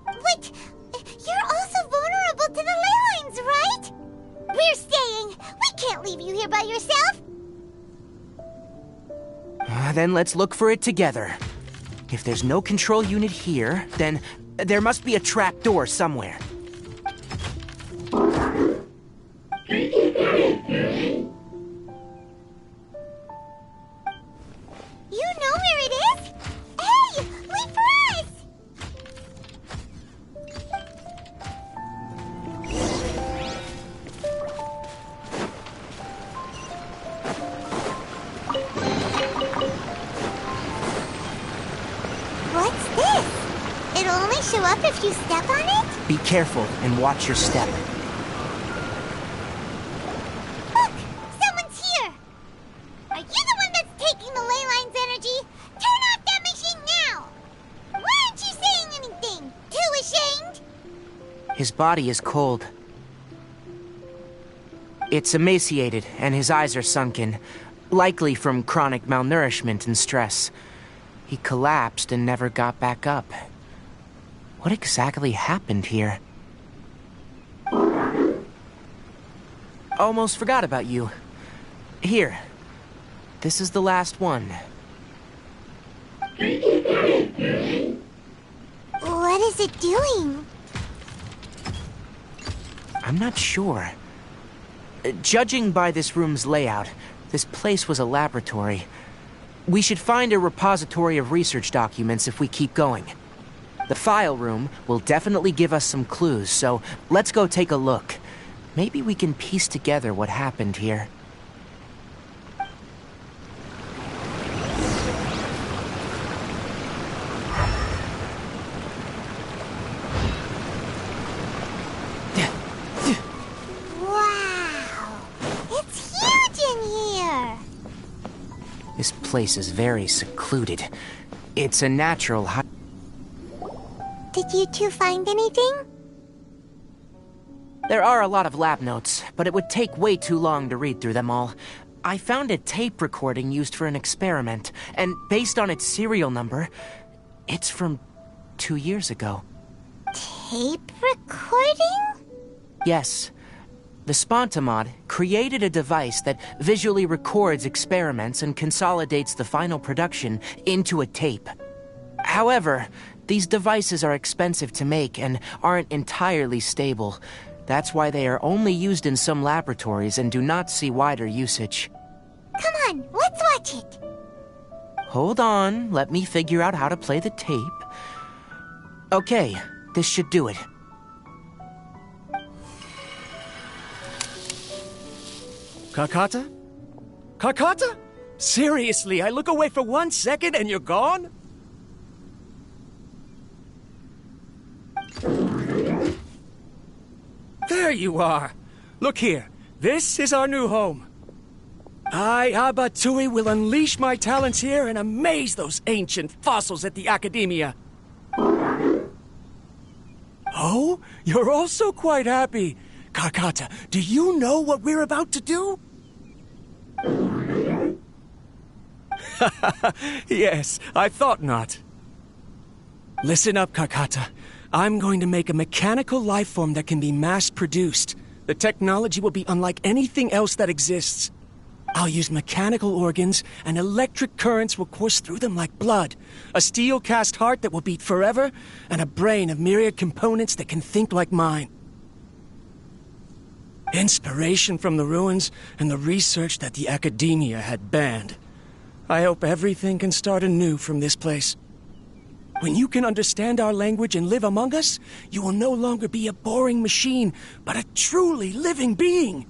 Wait, you're also vulnerable to the ley lines, right? We're staying. We can't leave you here by yourself. Then let's look for it together. If there's no control unit here, then there must be a trap door somewhere. You know where it is? Hey, wait for us! What's this? It'll only show up if you step on it? Be careful and watch your step. Look! Someone's here! Are you the one that's taking the ley line's energy? Turn off that machine now! Why aren't you saying anything? Too ashamed? His body is cold. It's emaciated, and his eyes are sunken, likely from chronic malnourishment and stress. He collapsed and never got back up. What exactly happened here? Almost forgot about you. Here. This is the last one. What is it doing? I'm not sure. Judging by this room's layout, this place was a laboratory. We should find a repository of research documents if we keep going. The file room will definitely give us some clues, so let's go take a look. Maybe we can piece together what happened here. Wow! It's huge in here! This place is very secluded. It's a natural Did you two find anything? There are a lot of lab notes, but it would take way too long to read through them all. I found a tape recording used for an experiment, and based on its serial number, it's from 2 years ago. Tape recording? Yes. The Spontamod created a device that visually records experiments and consolidates the final production into a tape. However, these devices are expensive to make and aren't entirely stable. That's why they are only used in some laboratories and do not see wider usage. Come on, let's watch it. Hold on, let me figure out how to play the tape. Okay, this should do it. Kakata? Kakata? Seriously, I look away for 1 second and you're gone? There you are. Look here. This is our new home. I, Abatui, will unleash my talents here and amaze those ancient fossils at the Academia. Oh, you're also quite happy. Kakata, do you know what we're about to do? Yes, I thought not. Listen up, Karkata. I'm going to make a mechanical life form that can be mass-produced. The technology will be unlike anything else that exists. I'll use mechanical organs, and electric currents will course through them like blood. A steel-cast heart that will beat forever, and a brain of myriad components that can think like mine. Inspiration from the ruins and the research that the academia had banned. I hope everything can start anew from this place. When you can understand our language and live among us, you will no longer be a boring machine, but a truly living being.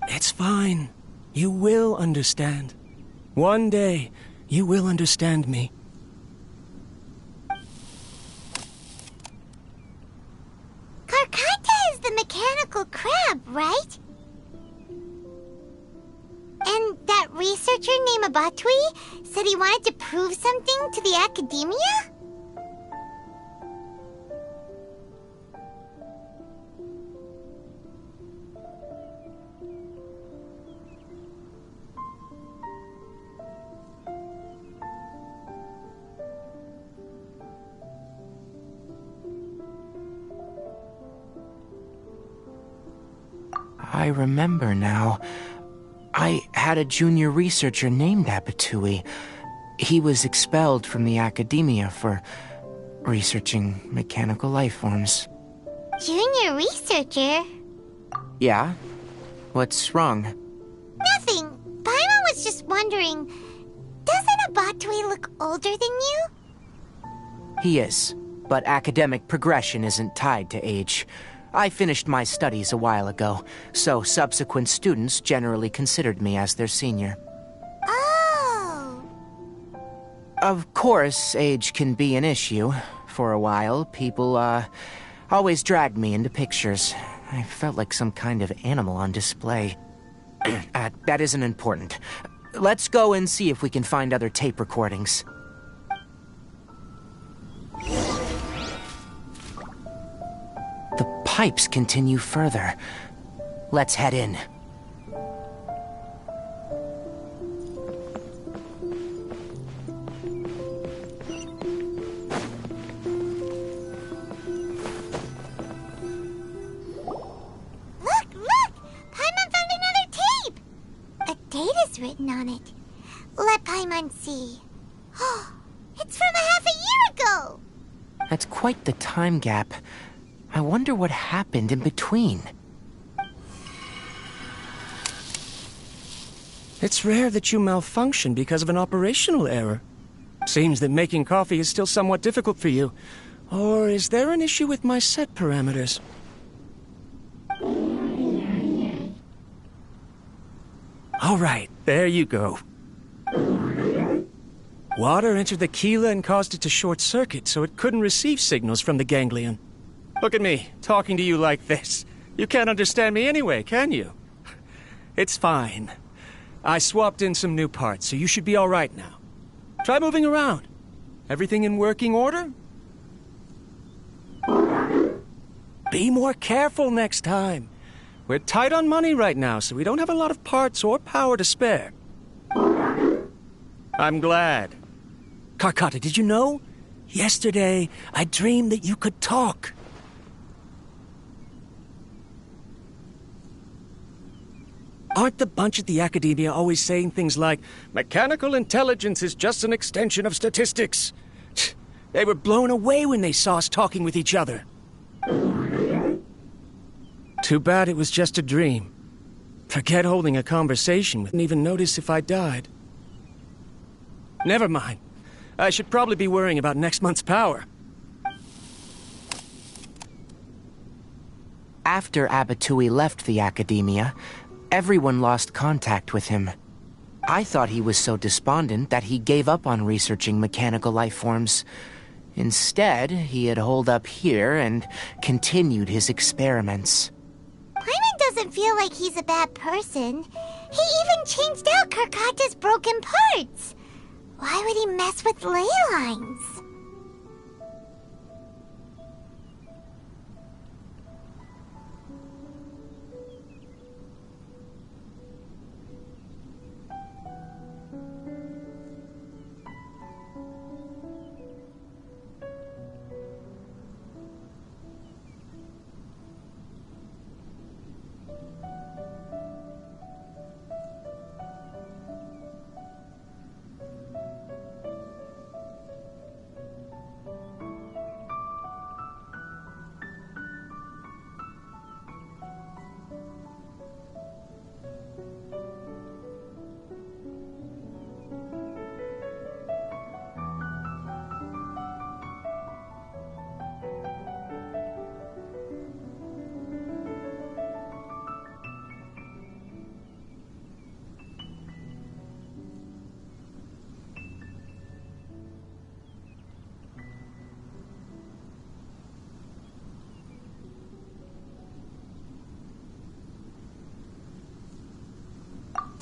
It's fine. You will understand. One day, you will understand me. Karkata is the mechanical crab, right? And that researcher named Abatui said he wanted to prove something to the academia? I remember now. I had a junior researcher named Abatui. He was expelled from the academia for researching mechanical life forms. Junior researcher? Yeah? What's wrong? Nothing. Paimon was just wondering, doesn't Abatui look older than you? He is, but academic progression isn't tied to age. I finished my studies a while ago, so subsequent students generally considered me as their senior. Oh! Of course, age can be an issue. For a while, people, always dragged me into pictures. I felt like some kind of animal on display. That isn't important. Let's go and see if we can find other tape recordings. The pipes continue further. Let's head in. Look! Paimon found another tape! A date is written on it. Let Paimon see. Oh, it's from half a year ago! That's quite the time gap. I wonder what happened in between. It's rare that you malfunction because of an operational error. Seems that making coffee is still somewhat difficult for you. Or is there an issue with my set parameters? All right, there you go. Water entered the chela and caused it to short-circuit, so it couldn't receive signals from the ganglion. Look at me, talking to you like this. You can't understand me anyway, can you? It's fine. I swapped in some new parts, so you should be all right now. Try moving around. Everything in working order? Be more careful next time. We're tight on money right now, so we don't have a lot of parts or power to spare. I'm glad. Karkata, did you know? Yesterday, I dreamed that you could talk. Aren't the bunch at the academia always saying things like, mechanical intelligence is just an extension of statistics? They were blown away when they saw us talking with each other. Too bad it was just a dream. Forget holding a conversation with, and even notice if I died. Never mind. I should probably be worrying about next month's power. After Abatui left the academia, everyone lost contact with him. I thought he was so despondent that he gave up on researching mechanical life forms. Instead, he had holed up here and continued his experiments. Paimon doesn't feel like he's a bad person. He even changed out Karkata's broken parts. Why would he mess with ley lines?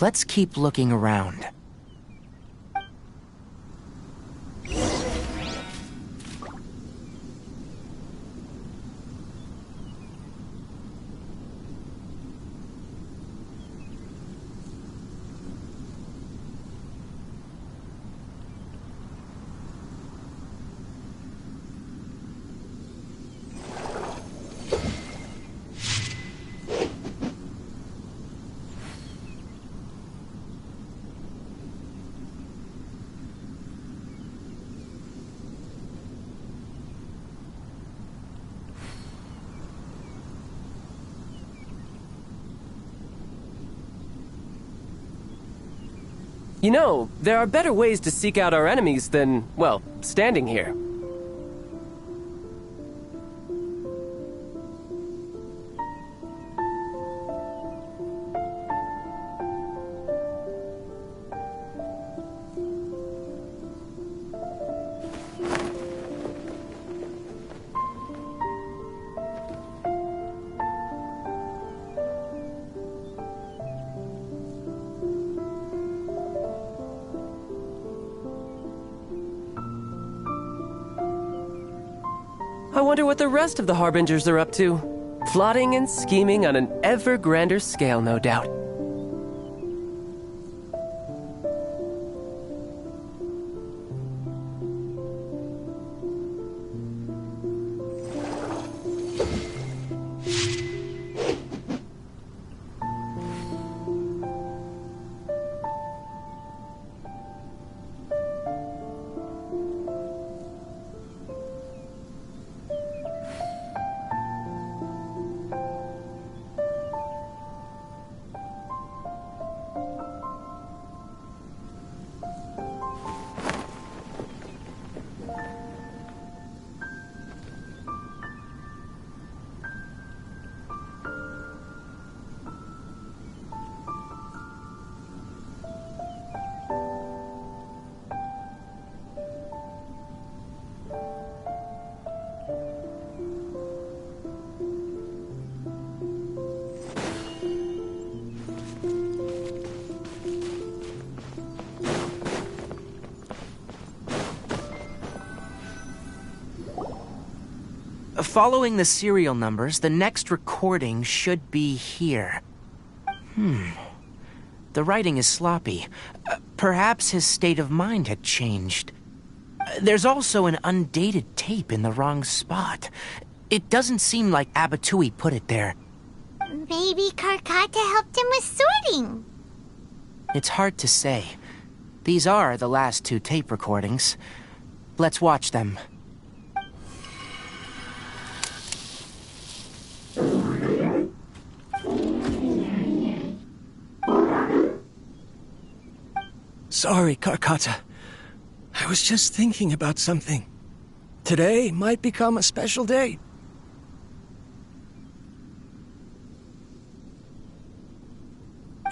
Let's keep looking around. You know, there are better ways to seek out our enemies than, well, standing here. I wonder what the rest of the Harbingers are up to. Plotting and scheming on an ever grander scale, no doubt. Following the serial numbers, the next recording should be here. The writing is sloppy. Perhaps his state of mind had changed. There's also an undated tape in the wrong spot. It doesn't seem like Abatui put it there. Maybe Karkata helped him with sorting. It's hard to say. These are the last two tape recordings. Let's watch them. Sorry, Karkata. I was just thinking about something. Today might become a special day.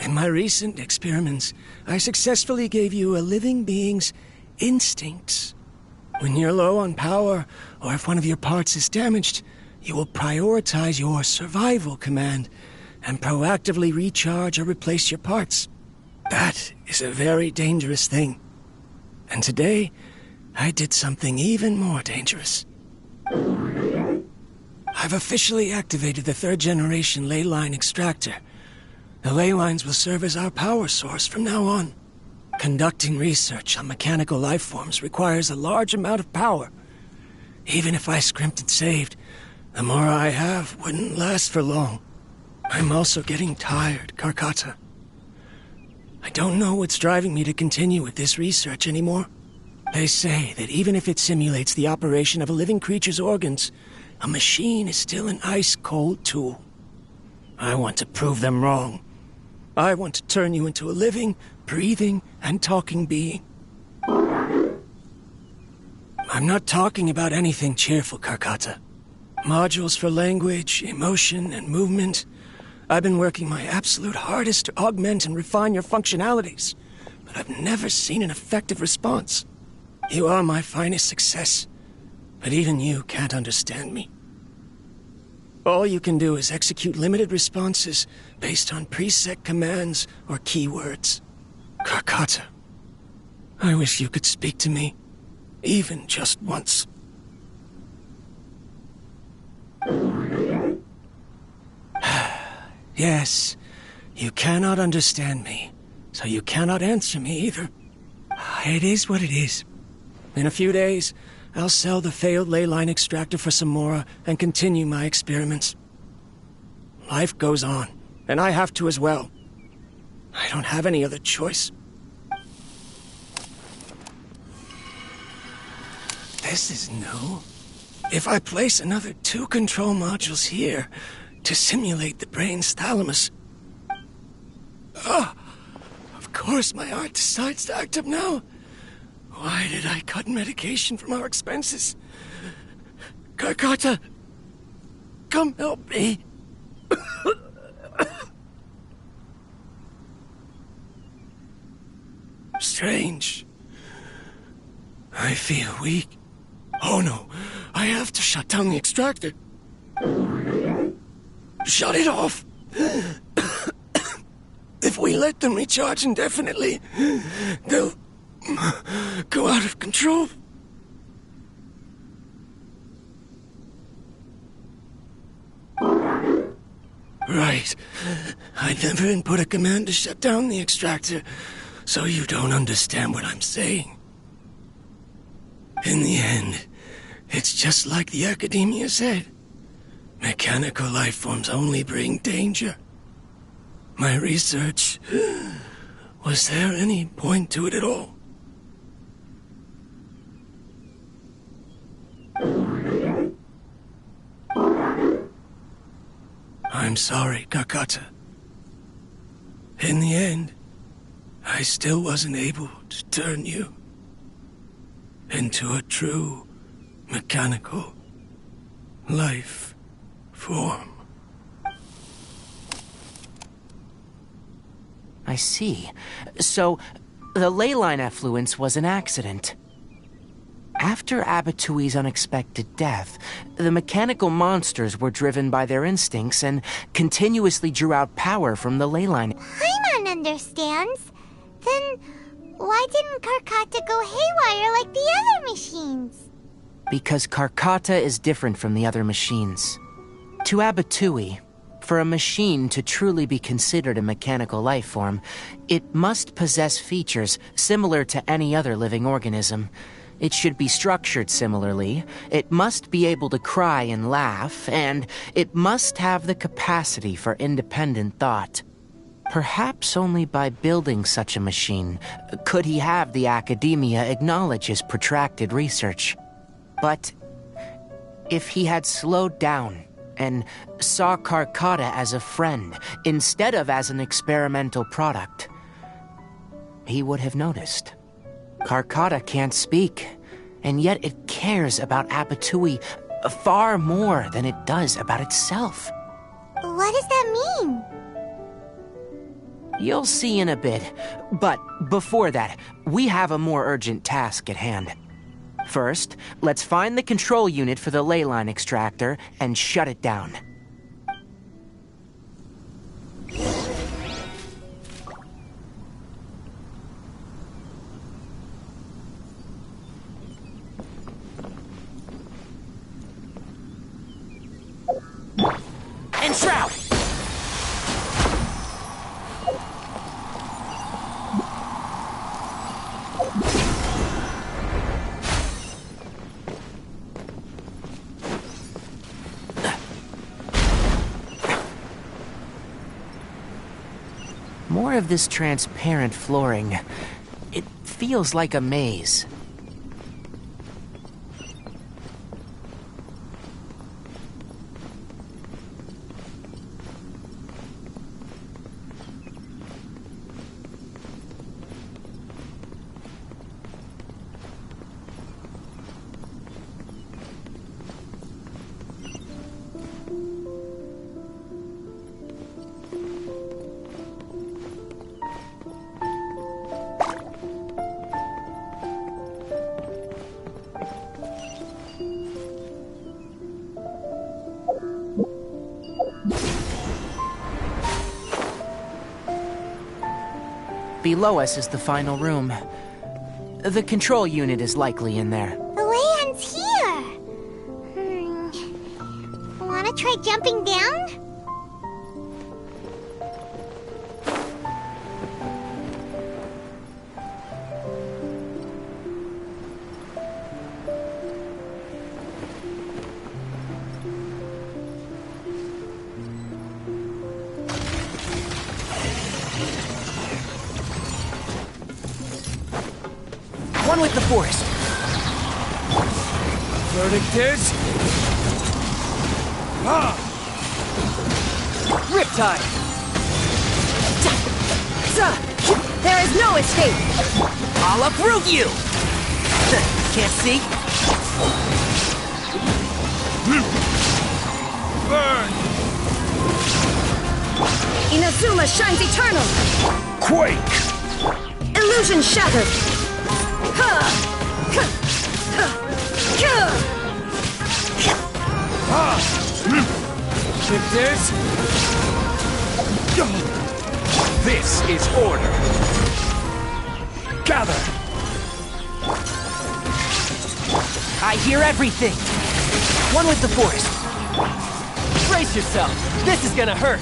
In my recent experiments, I successfully gave you a living being's instincts. When you're low on power, or if one of your parts is damaged, you will prioritize your survival command and proactively recharge or replace your parts. That is a very dangerous thing. And today, I did something even more dangerous. I've officially activated the third-generation ley line extractor. The ley lines will serve as our power source from now on. Conducting research on mechanical life forms requires a large amount of power. Even if I scrimped and saved, the more I have wouldn't last for long. I'm also getting tired, Karkata. I don't know what's driving me to continue with this research anymore. They say that even if it simulates the operation of a living creature's organs, a machine is still an ice-cold tool. I want to prove them wrong. I want to turn you into a living, breathing, and talking being. I'm not talking about anything cheerful, Karkata. Modules for language, emotion, and movement. I've been working my absolute hardest to augment and refine your functionalities, but I've never seen an effective response. You are my finest success, but even you can't understand me. All you can do is execute limited responses based on preset commands or keywords. Karkata, I wish you could speak to me, even just once. Yes, you cannot understand me, so you cannot answer me either. It is what it is. In a few days, I'll sell the failed ley line extractor for some more and continue my experiments. Life goes on, and I have to as well. I don't have any other choice. This is new. If I place another 2 control modules here to simulate the brain's thalamus... of course my heart decides to act up now. Why did I cut medication from our expenses? Karkata, come help me. Strange. I feel weak. Oh no, I have to shut down the extractor. Shut it off. If we let them recharge indefinitely, they'll go out of control. Right. I never input a command to shut down the extractor, so you don't understand what I'm saying. In the end, it's just like the academia said. Mechanical life forms only bring danger. My research... Was there any point to it at all? I'm sorry, Karkata. In the end, I still wasn't able to turn you into a true mechanical life form. I see. So, the ley line effluence was an accident. After Abatui's unexpected death, the mechanical monsters were driven by their instincts and continuously drew out power from the ley line. Paimon understands. Then why didn't Karkata go haywire like the other machines? Because Karkata is different from the other machines. To Abatui, for a machine to truly be considered a mechanical life form, it must possess features similar to any other living organism. It should be structured similarly, it must be able to cry and laugh, and it must have the capacity for independent thought. Perhaps only by building such a machine could he have the academia acknowledge his protracted research. But if he had slowed down and saw Karkata as a friend instead of as an experimental product, he would have noticed. Karkata can't speak, and yet it cares about Abatui far more than it does about itself. What does that mean? You'll see in a bit, but before that, we have a more urgent task at hand. First, let's find the control unit for the ley line extractor and shut it down. Enshroud! More of this transparent flooring. It feels like a maze. Below us is the final room. The control unit is likely in there. The way ends here. Wanna try jumping down? One with the forest. Verdict is... Riptide! There is no escape! I'll uproot you! Can't see? Burn! Inazuma shines eternal! Quake! Illusion shattered! Shift is... This is order. Gather! I hear everything! One with the forest. Brace yourself. This is gonna hurt.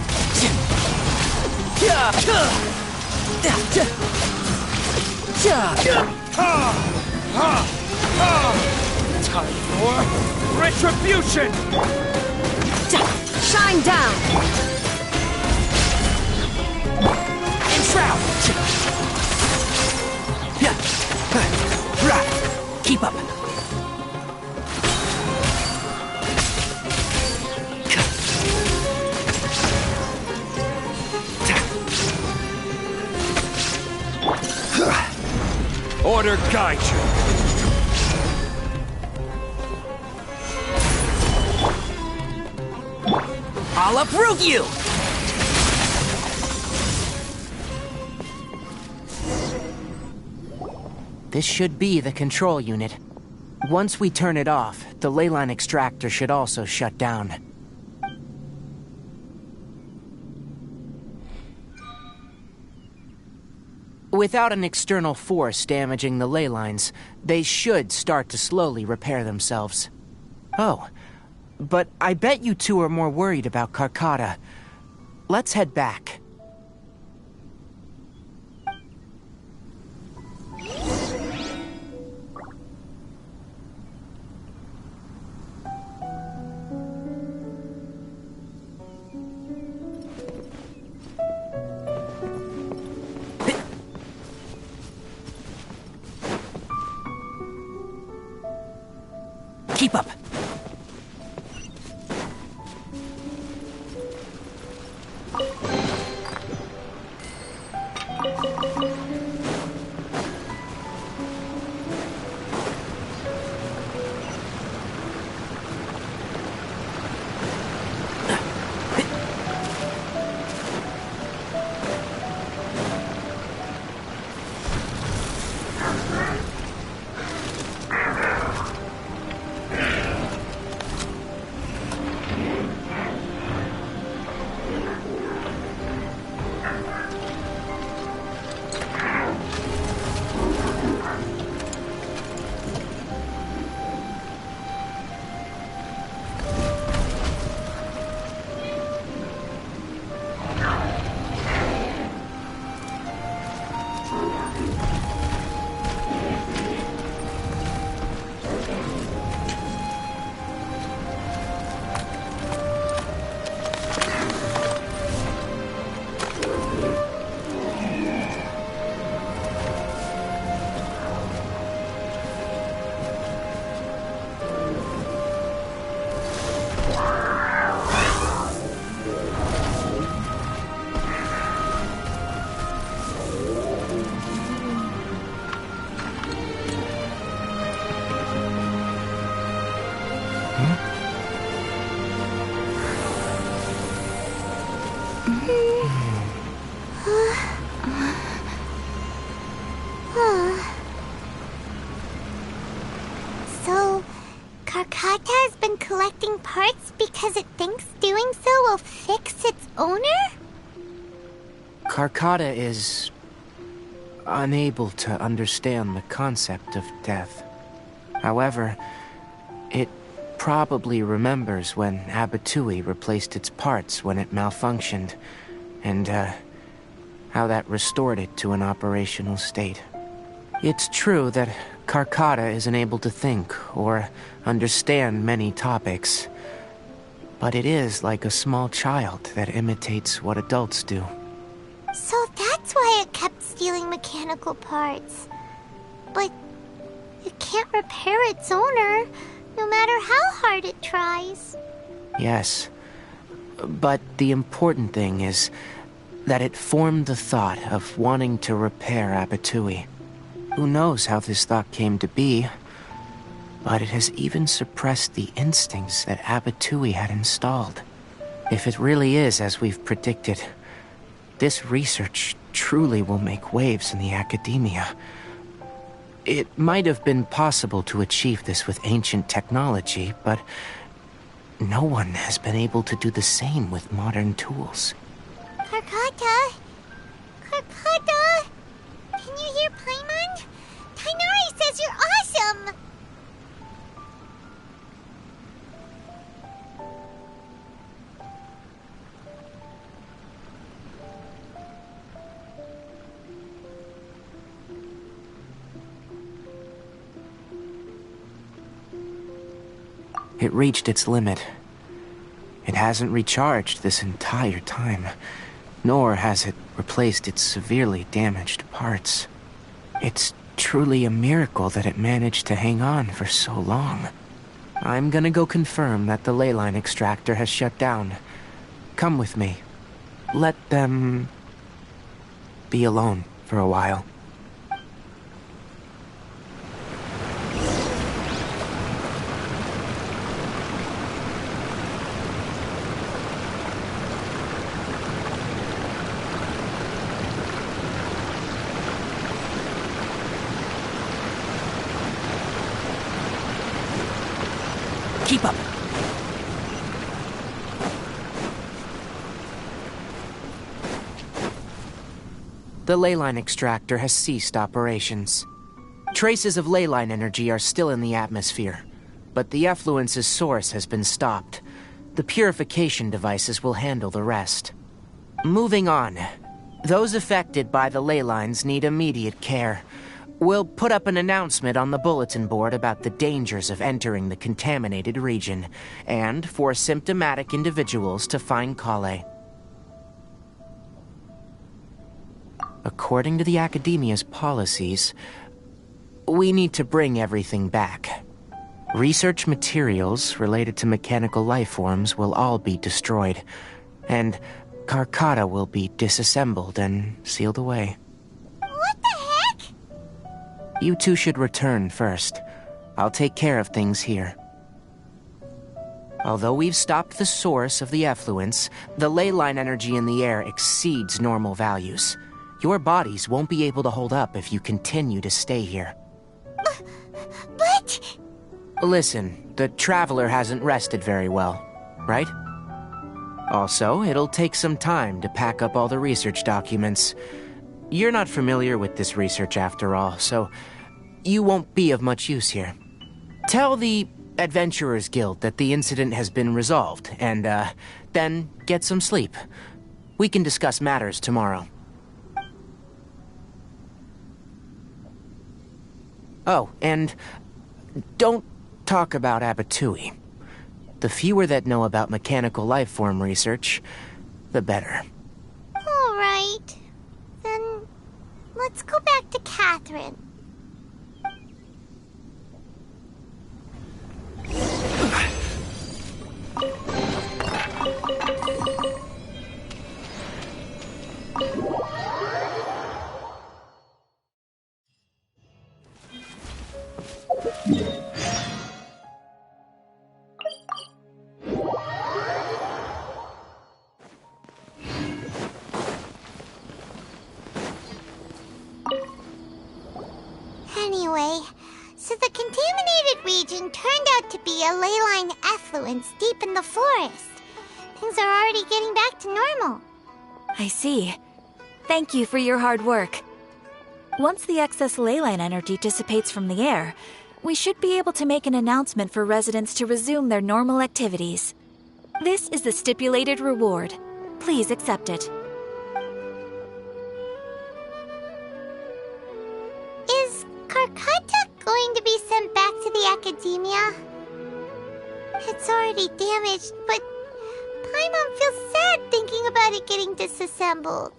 Time for retribution! Shine down! Enshroud! Keep up! Order guide you. I'll uproot you! This should be the control unit. Once we turn it off, the leyline extractor should also shut down. Without an external force damaging the ley lines, they should start to slowly repair themselves. Oh, but I bet you two are more worried about Carcata. Let's head back. Keep up. So, Carcata has been collecting parts because it thinks doing so will fix its owner? Carcata is unable to understand the concept of death. However, it probably remembers when Abatui replaced its parts when it malfunctioned, and how that restored it to an operational state. It's true that Karkata isn't able to think or understand many topics, but it is like a small child that imitates what adults do. So that's why it kept stealing mechanical parts. But it can't repair its owner, no matter how hard it tries. Yes, but the important thing is that it formed the thought of wanting to repair Abatui. Who knows how this thought came to be, but it has even suppressed the instincts that Abatui had installed. If it really is as we've predicted, this research truly will make waves in the academia. It might have been possible to achieve this with ancient technology, but no one has been able to do the same with modern tools. Karkata? Karkata? Can you hear Paimon? Tainari says you're awesome! It reached its limit. It hasn't recharged this entire time, nor has it replaced its severely damaged parts. It's truly a miracle that it managed to hang on for so long. I'm gonna go confirm that the ley line extractor has shut down. Come with me. Let them be alone for a while. Keep up. The ley line extractor has ceased operations. Traces of ley line energy are still in the atmosphere, but the effluence's source has been stopped. The purification devices will handle the rest. Moving on. Those affected by the ley lines need immediate care. We'll put up an announcement on the bulletin board about the dangers of entering the contaminated region, and for symptomatic individuals to find Kale. According to the Academia's policies, we need to bring everything back. Research materials related to mechanical life forms will all be destroyed, and Karkata will be disassembled and sealed away. What the heck? You two should return first. I'll take care of things here. Although we've stopped the source of the effluence, the ley line energy in the air exceeds normal values. Your bodies won't be able to hold up if you continue to stay here. But... Listen, the Traveler hasn't rested very well, right? Also, it'll take some time to pack up all the research documents. You're not familiar with this research after all, so you won't be of much use here. Tell the Adventurers Guild that the incident has been resolved, and, then get some sleep. We can discuss matters tomorrow. Oh, and don't talk about Abatui. The fewer that know about mechanical life form research, the better. All right. Then let's go back to Catherine. Anyway, so the contaminated region turned out to be a ley line effluence deep in the forest. Things are already getting back to normal. I see. Thank you for your hard work. Once the excess ley line energy dissipates from the air, we should be able to make an announcement for residents to resume their normal activities. This is the stipulated reward. Please accept it. Is Karkata going to be sent back to the Academia? It's already damaged, but Paimon feels sad thinking about it getting disassembled.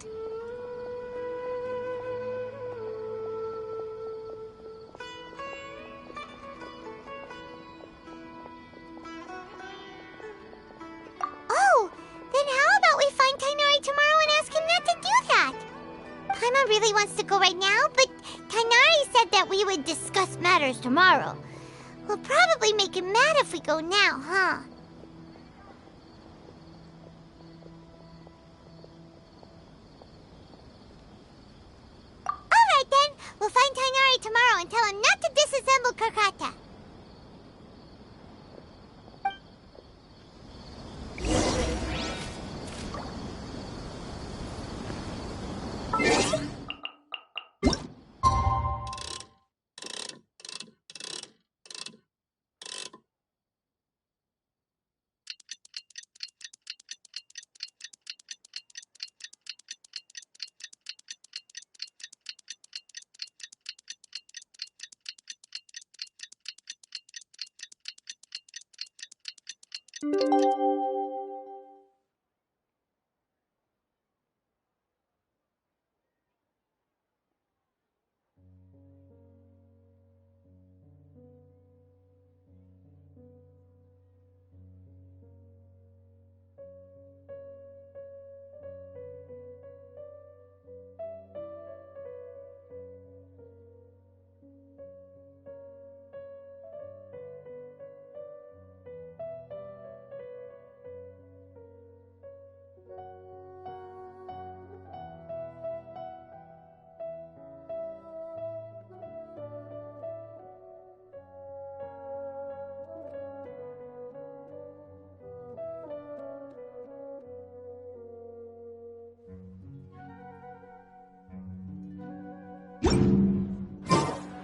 Oh, then how about we find Tainari tomorrow and ask him not to do that? Paimon really wants to go right now, but Tainari said that we would discuss matters tomorrow. We'll probably make him mad if we go now, huh? Alright then, we'll find Tainari tomorrow and tell him not to disassemble Karkata.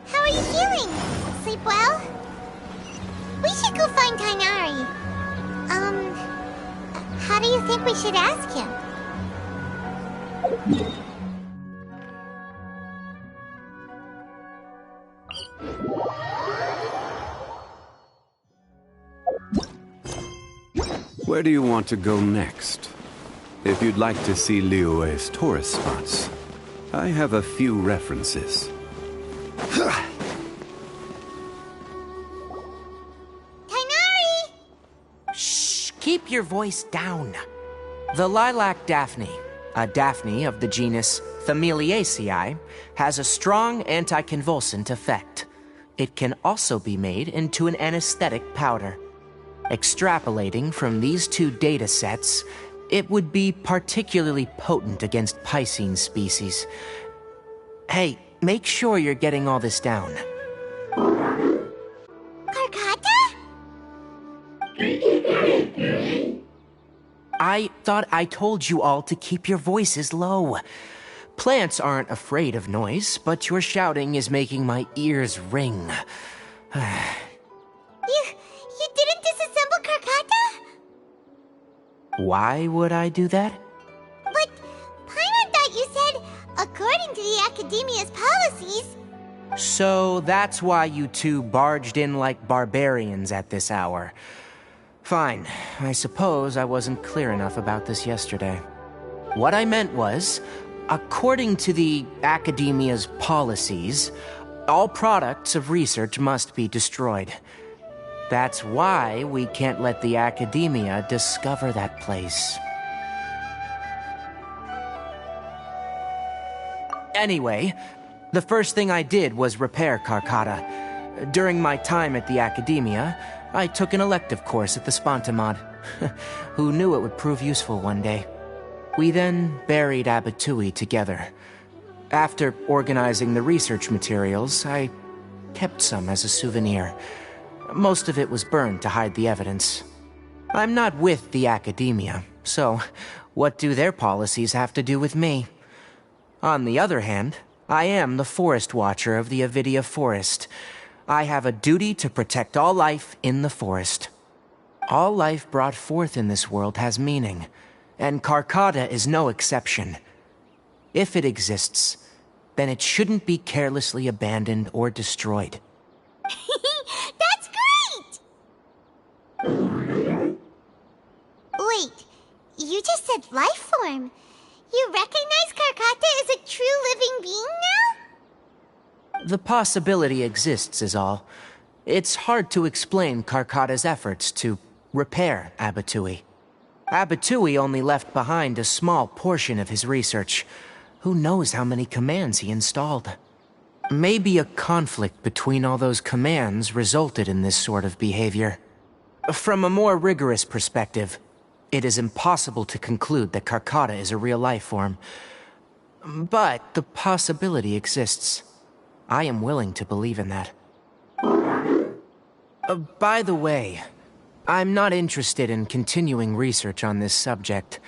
How are you feeling? Sleep well? We should go find Tainari. How do you think we should ask him? Where do you want to go next? If you'd like to see Liyue's tourist spots, I have a few references. Tainari! Shh! Keep your voice down. The lilac daphne, a daphne of the genus Familiaceae, has a strong anticonvulsant effect. It can also be made into an anesthetic powder. Extrapolating from these two data sets, it would be particularly potent against Piscine species. Hey, make sure you're getting all this down. Karkata? I thought I told you all to keep your voices low. Plants aren't afraid of noise, but your shouting is making my ears ring. You didn't disassemble Karkata? Why would I do that? But Paimon thought you said, according to the Academia's policies... So that's why you two barged in like barbarians at this hour. Fine. I suppose I wasn't clear enough about this yesterday. What I meant was, according to the Academia's policies, all products of research must be destroyed. That's why we can't let the Academia discover that place. Anyway, the first thing I did was repair Karkata. During my time at the Academia, I took an elective course at the Spontamod. Who knew it would prove useful one day? We then buried Abatui together. After organizing the research materials, I kept some as a souvenir. Most of it was burned to hide the evidence. I'm not with the Academia, so what do their policies have to do with me? On the other hand, I am the Forest Watcher of the Avidia Forest. I have a duty to protect all life in the forest. All life brought forth in this world has meaning, and Karkata is no exception. If it exists, then it shouldn't be carelessly abandoned or destroyed. That's great! Wait, you just said life form. You recognize Karkata as a true living being now? The possibility exists is all. It's hard to explain Karkata's efforts to repair Abatui. Abatui only left behind a small portion of his research. Who knows how many commands he installed? Maybe a conflict between all those commands resulted in this sort of behavior. From a more rigorous perspective, it is impossible to conclude that Karkata is a real life form. But the possibility exists. I am willing to believe in that. By the way, I'm not interested in continuing research on this subject.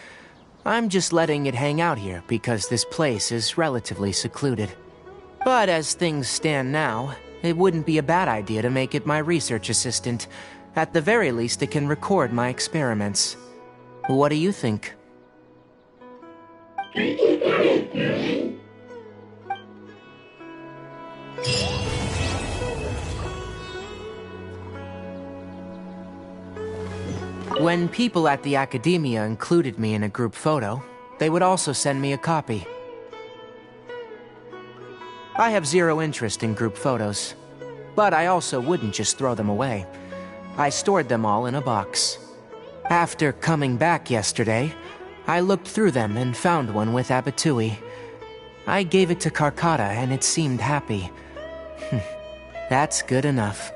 I'm just letting it hang out here because this place is relatively secluded. But as things stand now, it wouldn't be a bad idea to make it my research assistant. At the very least, it can record my experiments. What do you think? When people at the academia included me in a group photo, they would also send me a copy. I have zero interest in group photos, but I also wouldn't just throw them away. I stored them all in a box. After coming back yesterday, I looked through them and found one with Abatui. I gave it to Karkata and it seemed happy. That's good enough.